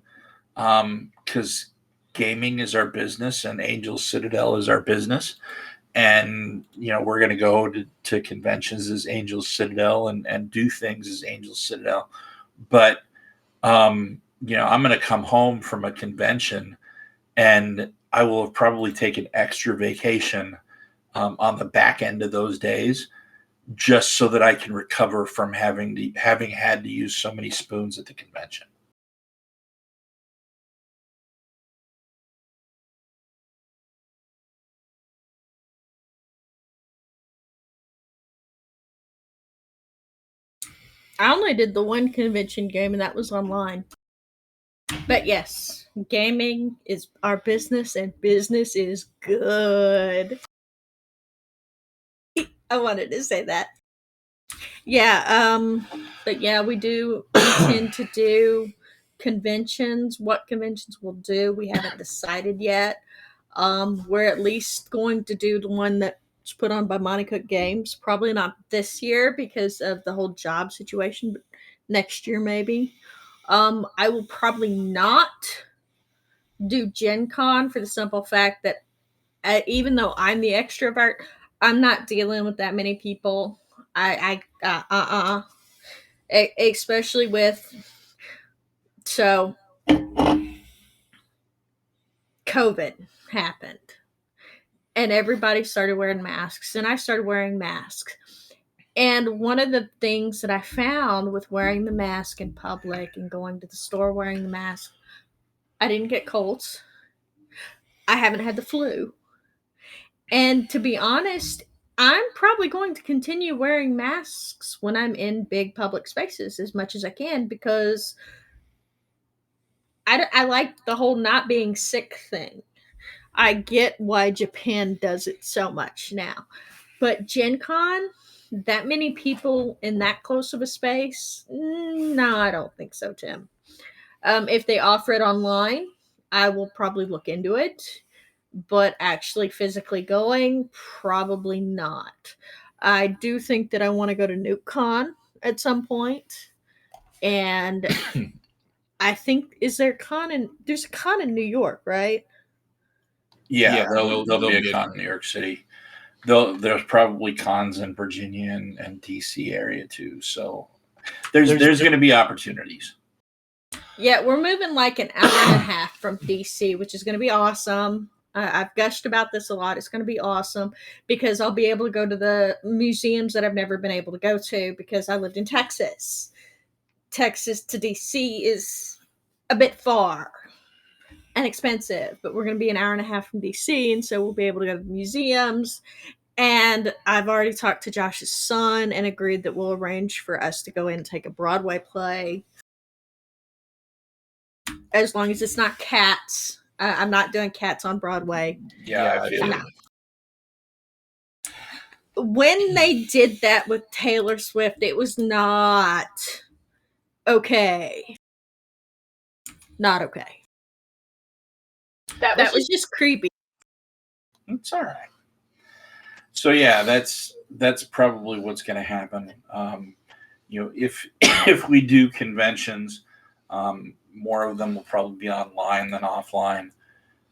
because gaming is our business and Angel Citadel is our business. And we're going to go to conventions as Angel Citadel and do things as Angel Citadel. But I'm going to come home from a convention and I will have probably taken extra vacation on the back end of those days just so that I can recover from having had to use so many spoons at the convention. I only did the one convention game, and that was online. But yes, gaming is our business, and business is good. I wanted to say that. Yeah, but yeah, we tend to do conventions. What conventions we'll do, we haven't decided yet. We're at least going to do the one that's put on by Monte Cook Games. Probably not this year because of the whole job situation, but next year maybe. I will probably not do Gen Con for the simple fact that even though I'm the extrovert, I'm not dealing with that many people. Especially with so COVID happened and everybody started wearing masks and I started wearing masks. And one of the things that I found with wearing the mask in public and going to the store wearing the mask, I didn't get colds. I haven't had the flu. And to be honest, I'm probably going to continue wearing masks when I'm in big public spaces as much as I can because I like the whole not being sick thing. I get why Japan does it so much now. But Gen Con, that many people in that close of a space? No, I don't think so, Tim. If they offer it online, I will probably look into it. But actually physically going, probably not. I do think that I want to go to NukeCon at some point, and I think there's a con in New York, right? Yeah, there'll be a con in New York City. There's probably cons in Virginia and DC area too. So there's going to be opportunities. Yeah, we're moving like an hour and a half from DC, which is going to be awesome. I've gushed about this a lot. It's going to be awesome because I'll be able to go to the museums that I've never been able to go to because I lived in Texas. Texas to DC is a bit far and expensive, but we're going to be an hour and a half from DC, and so we'll be able to go to the museums. And I've already talked to Josh's son and agreed that we'll arrange for us to go in and take a Broadway play as long as it's not Cats. I'm not doing Cats on Broadway. Yeah, I feel No. When they did that with Taylor Swift, it was not okay. Not okay. That was just creepy. It's all right. So yeah, that's probably what's going to happen. If if we do conventions, more of them will probably be online than offline.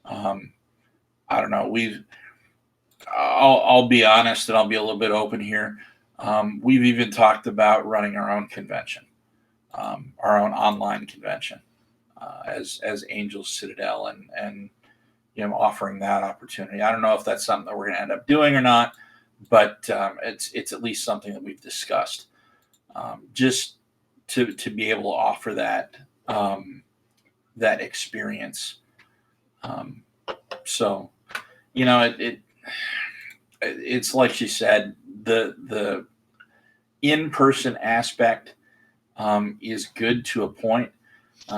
Um, I don't know. I'll be honest and I'll be a little bit open here. We've even talked about running our own convention, our own online convention, as Angels Citadel, and offering that opportunity. I don't know if that's something that we're going to end up doing or not, but it's at least something that we've discussed, just to be able to offer that experience. Um, so it's like she said, the in person aspect is good to a point.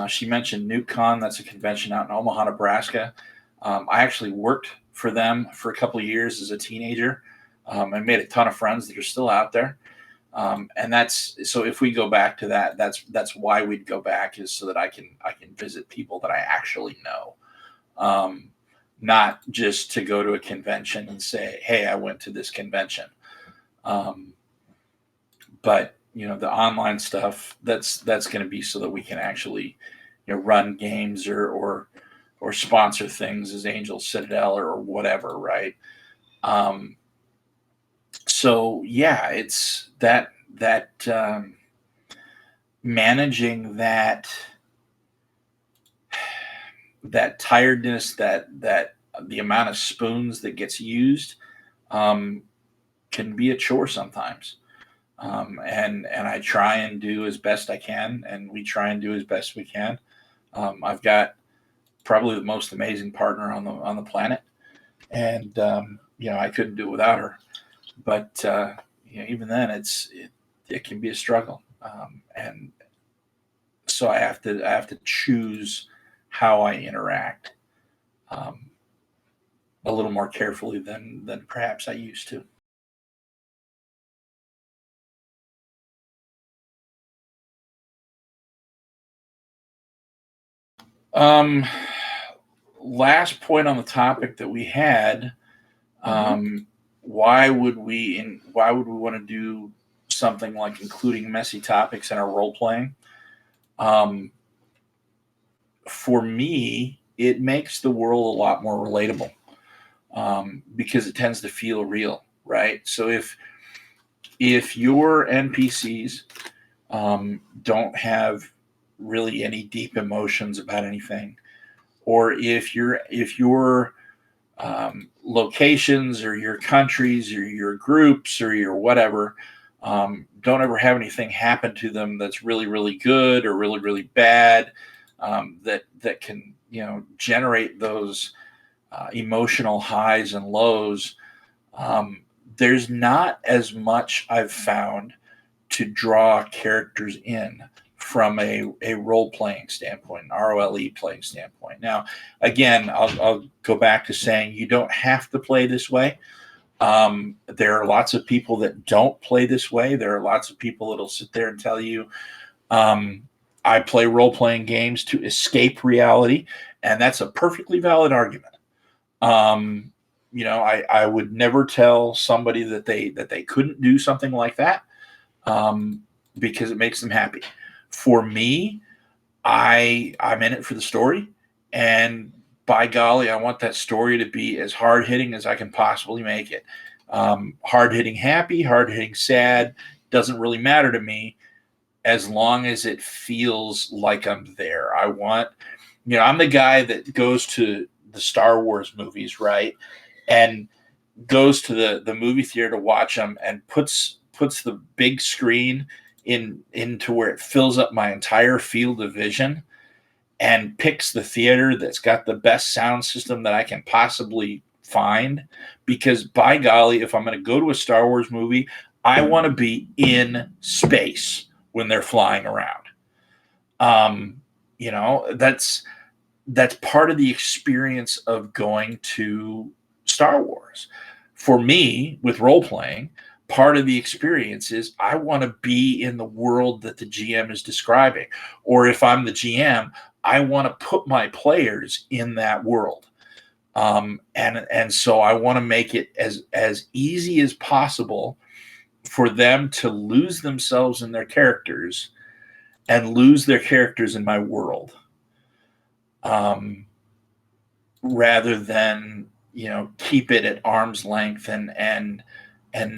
She mentioned NewCon. That's a convention out in Omaha, Nebraska. I actually worked for them for a couple of years as a teenager. I made a ton of friends that are still out there. And that's so if we go back to that, that's why we'd go back, is so that I can visit people that I actually know. Not just to go to a convention and say, hey, I went to this convention. Um, but the online stuff, that's going to be so that we can actually run games or sponsor things as Angel Citadel or whatever, right? Um, so yeah, it's that managing that tiredness, that the amount of spoons that gets used, um, can be a chore sometimes. And I try and do as best I can, and we try and do as best we can. I've got probably the most amazing partner on the planet, and I couldn't do it without her. But even then, it can be a struggle, and so I have to choose how I interact, um, a little more carefully than perhaps I used to. Um, Last point on the topic that we had. Hmm. Um, why would we want to do something like including messy topics in our role playing? Um, for me, it makes the world a lot more relatable, because it tends to feel real, right? So if your NPCs don't have really any deep emotions about anything, or if your locations or your countries or your groups or your whatever, don't ever have anything happen to them that's really really good or really really bad, that can generate those emotional highs and lows. um, there's not as much I've found to draw characters in from a role playing standpoint, an ROLE playing standpoint. Now, again, I'll go back to saying you don't have to play this way. There are lots of people that don't play this way. There are lots of people that'll sit there and tell you, um, I play role playing games to escape reality. And that's a perfectly valid argument. Um, I would never tell somebody that they couldn't do something like that, um, because it makes them happy. For me, I'm in it for the story, and by golly, I want that story to be as hard hitting as I can possibly make it. Hard hitting, happy, hard hitting, sad, doesn't really matter to me as long as it feels like I'm there. I'm the guy that goes to the Star Wars movies, right? And goes to the movie theater to watch them and puts the big screen into where it fills up my entire field of vision, and picks the theater that's got the best sound system that I can possibly find. Because by golly, if I'm going to go to a Star Wars movie, I want to be in space when they're flying around. Um, that's part of the experience of going to Star Wars. For me, with role playing, part of the experience is I want to be in the world that the GM is describing. Or if I'm the GM, I want to put my players in that world. And so I want to make it as easy as possible for them to lose themselves in their characters and lose their characters in my world, um, rather than keep it at arm's length and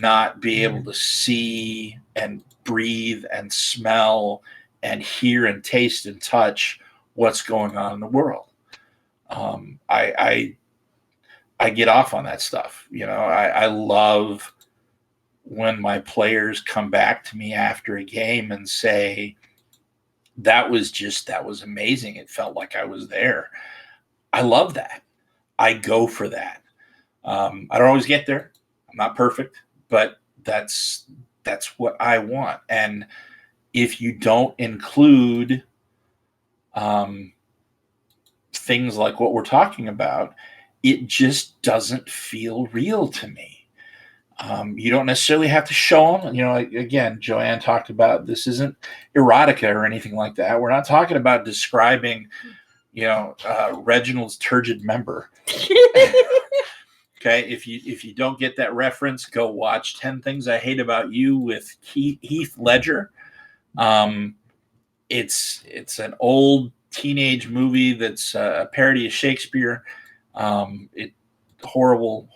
not be able to see and breathe and smell and hear and taste and touch what's going on in the world. I get off on that stuff. I love when my players come back to me after a game and say, that was amazing. It felt like I was there. I love that. I go for that. I don't always get there. I'm not perfect, but that's what I want. And if you don't include things like what we're talking about, it just doesn't feel real to me. You don't necessarily have to show them. Again, Joanne talked about this isn't erotica or anything like that. We're not talking about describing, Reginald's turgid member. Okay, if you don't get that reference, go watch 10 Things I Hate About You with Heath Ledger. It's an old teenage movie that's a parody of Shakespeare. Horrible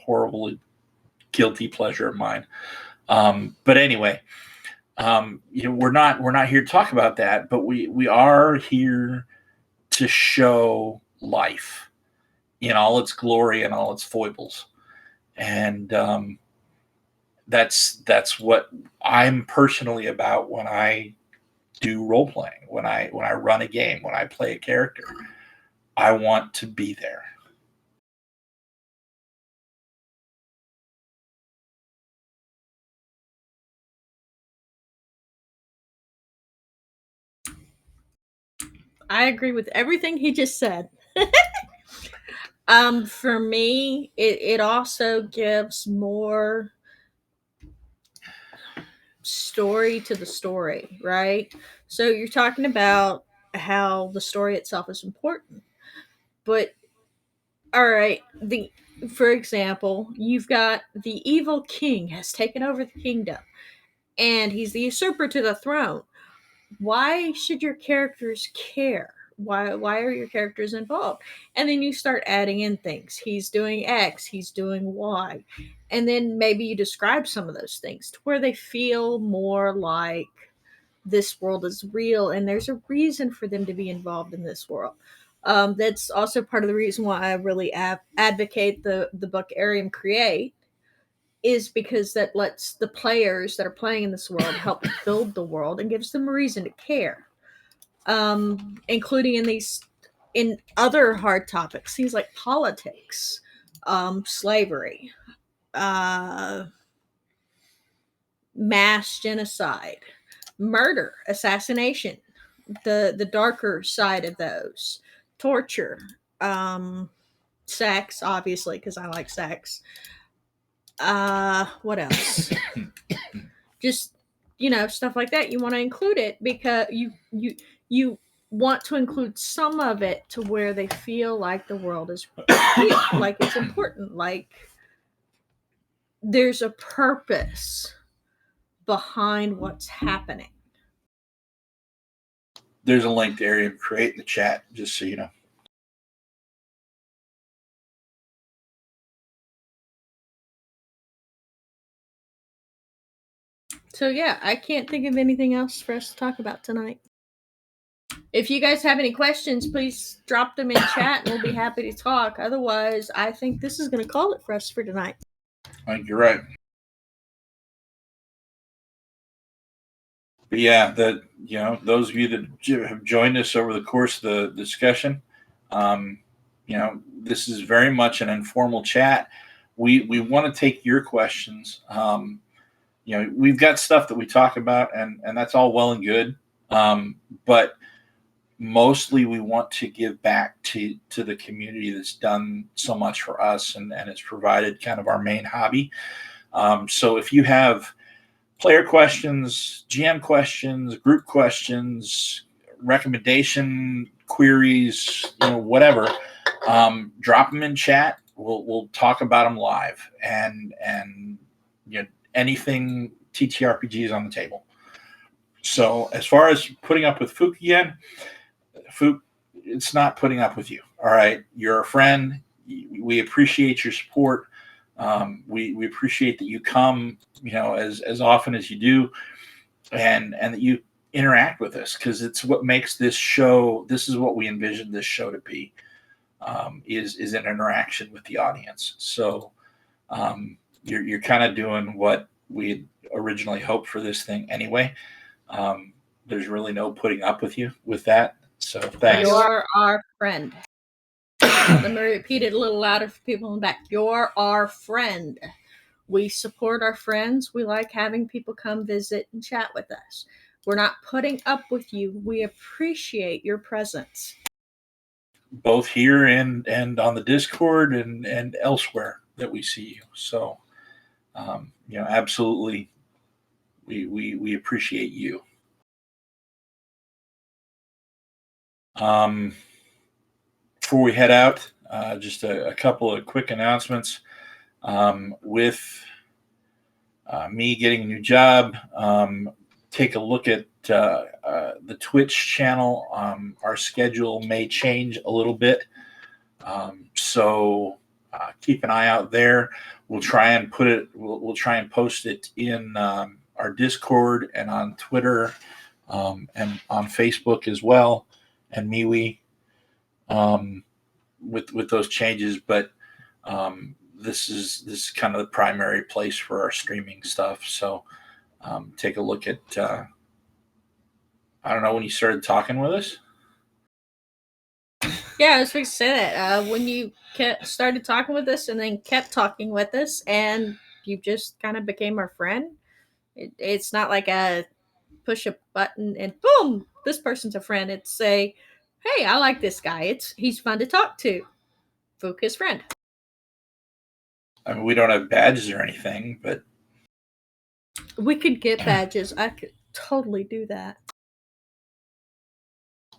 guilty pleasure of mine. But anyway, we're not here to talk about that, but we are here to show life in all its glory and all its foibles. And that's what I'm personally about when I do role playing, when I run a game, when I play a character. I want to be there. I agree with everything he just said. For me, it also gives more story to the story, right? So you're talking about how the story itself is important, but all right, the for example, you've got the evil king has taken over the kingdom, and he's the usurper to the throne. Why should your characters care? Why are your characters involved? And then you start adding in things. He's doing X, he's doing Y. And then maybe you describe some of those things to where they feel more like this world is real and there's a reason for them to be involved in this world. That's also part of the reason why I really advocate the book Arium Create, is because that lets the players that are playing in this world help build the world and gives them a reason to care. Including in other hard topics, things like politics, slavery, uh, mass genocide, murder, assassination, the darker side of those, torture, sex, obviously, because I like sex. What else? Just stuff like that. You want to include it because you want to include some of it to where they feel like the world is real, like it's important, like there's a purpose behind what's happening. There's a link to Arium Create in the chat, just so you know. So yeah, I can't think of anything else for us to talk about tonight. If you guys have any questions, please drop them in chat and we'll be happy to talk. Otherwise, I think this is going to call it for us for tonight. I think you're right. But yeah, those of you that have joined us over the course of the discussion, this is very much an informal chat. We want to take your questions. We've got stuff that we talk about, and that's all well and good. But mostly we want to give back to the community that's done so much for us and has provided kind of our main hobby. So if you have player questions, GM questions, group questions, recommendation queries, whatever, drop them in chat. we'll talk about them live, and anything TTRPG is on the table. So as far as putting up with Fook again, Fook, it's not putting up with you. All right, you're a friend. We appreciate your support. We appreciate that you come, as often as you do, and that you interact with us, because it's what makes this show. This is what we envisioned this show to be, is an interaction with the audience. So you're kind of doing what we originally hoped for this thing anyway. There's really no putting up with you with that. So thanks. You're our friend. Let me repeat it a little louder for people in the back. You're our friend. We support our friends. We like having people come visit and chat with us. We're not putting up with you. We appreciate your presence. Both here and on the Discord and elsewhere that we see you. So, absolutely, we appreciate you. Before we head out, just a couple of quick announcements. With me getting a new job, take a look at the Twitch channel. Our schedule may change a little bit, so keep an eye out there. We'll try and put it. We'll try and post it in our Discord and on Twitter, and on Facebook as well, and MeWe, with those changes. But this is kind of the primary place for our streaming stuff. So take a look at. I don't know when you started talking with us. Yeah, I was going to say that. When you started talking with us and then kept talking with us, and you just kind of became our friend. It's not like a push a button and boom, this person's a friend. It's say, hey, I like this guy. He's fun to talk to. Focus friend. I mean, we don't have badges or anything, but we could get badges. I could totally do that.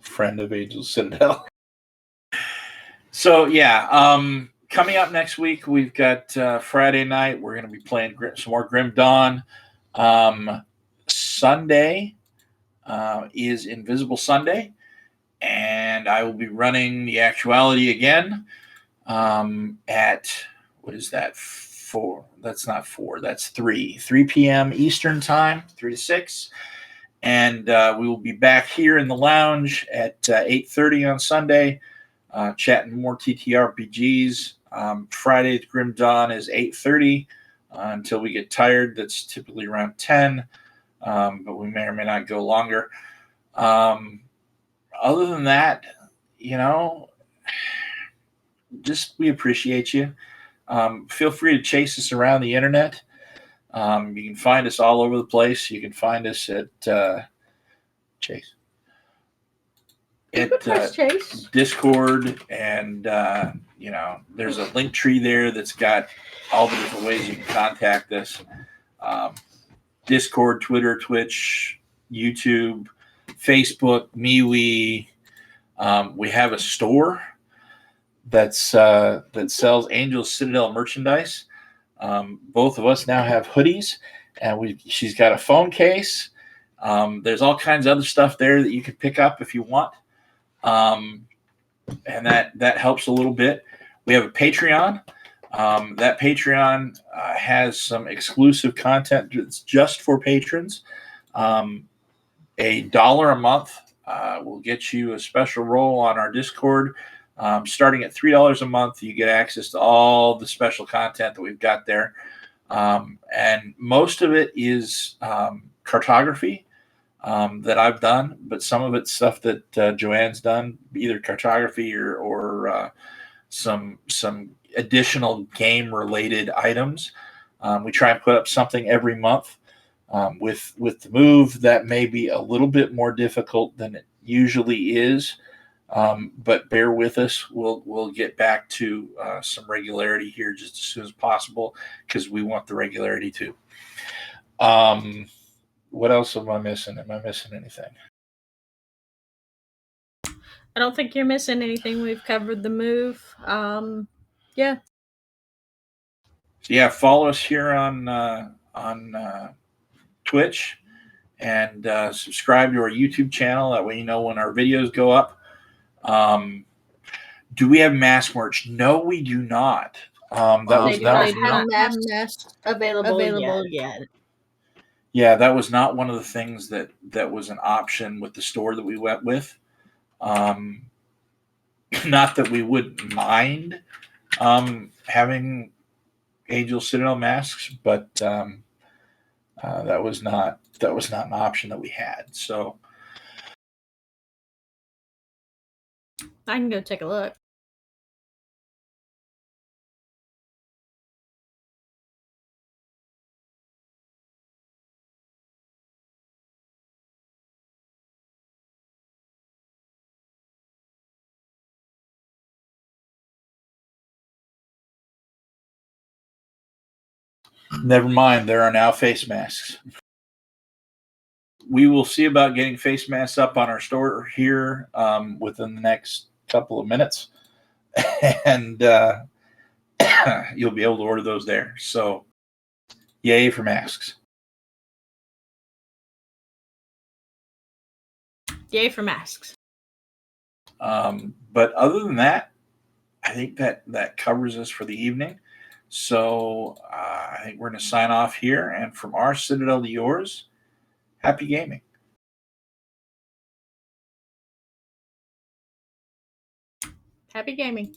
Friend of Angel Citadel. So yeah, coming up next week, we've got Friday night. We're going to be playing some more Grim Dawn. Sunday is Invisible Sunday, and I will be running the Actuality again at, what is that, 4? That's not 4. That's 3 p.m. Eastern time, 3 to 6. And we will be back here in the lounge at 8:30 on Sunday, chatting more TTRPGs. Friday's Grim Dawn is 8:30 until we get tired. That's typically around 10, but we may or may not go longer. Other than that, just we appreciate you. Feel free to chase us around the internet. You can find us all over the place. You can find us at Chase. Chase. Discord, and there's a link tree there that's got all the different ways you can contact us. Discord, Twitter, Twitch, YouTube, Facebook, MeWe. We have a store that sells Angel Citadel merchandise. Both of us now have hoodies, and she's got a phone case. There's all kinds of other stuff there that you can pick up if you want. And that helps a little bit. We have a Patreon. That Patreon has some exclusive content that's just for patrons. $1 a month will get you a special role on our Discord. Starting at $3 a month, you get access to all the special content that we've got there. And most of it is cartography that I've done, but some of it's stuff that Joanne's done, either cartography or some additional game-related items. We try and put up something every month. With the move, that may be a little bit more difficult than it usually is, but bear with us. We'll get back to some regularity here just as soon as possible, because we want the regularity too. What else am I missing? Am I missing anything? I don't think you're missing anything. We've covered the move. Yeah. So yeah, follow us here on Twitch, and subscribe to our YouTube channel. That way you know when our videos go up. Do we have mask merch? No, we do not. They do not have masks available yet. Yeah, that was not one of the things that was an option with the store that we went with. Um, Not that we wouldn't mind having Angel Citadel masks, but that was not an option that we had. So I can go take a look. never mind. There are now face masks. We will see about getting face masks up on our store here within the next couple of minutes, and you'll be able to order those there. So, yay for masks! Yay for masks! But other than that, I think that covers us for the evening. So I think we're going to sign off here, and from our Citadel to yours, happy gaming. Happy gaming.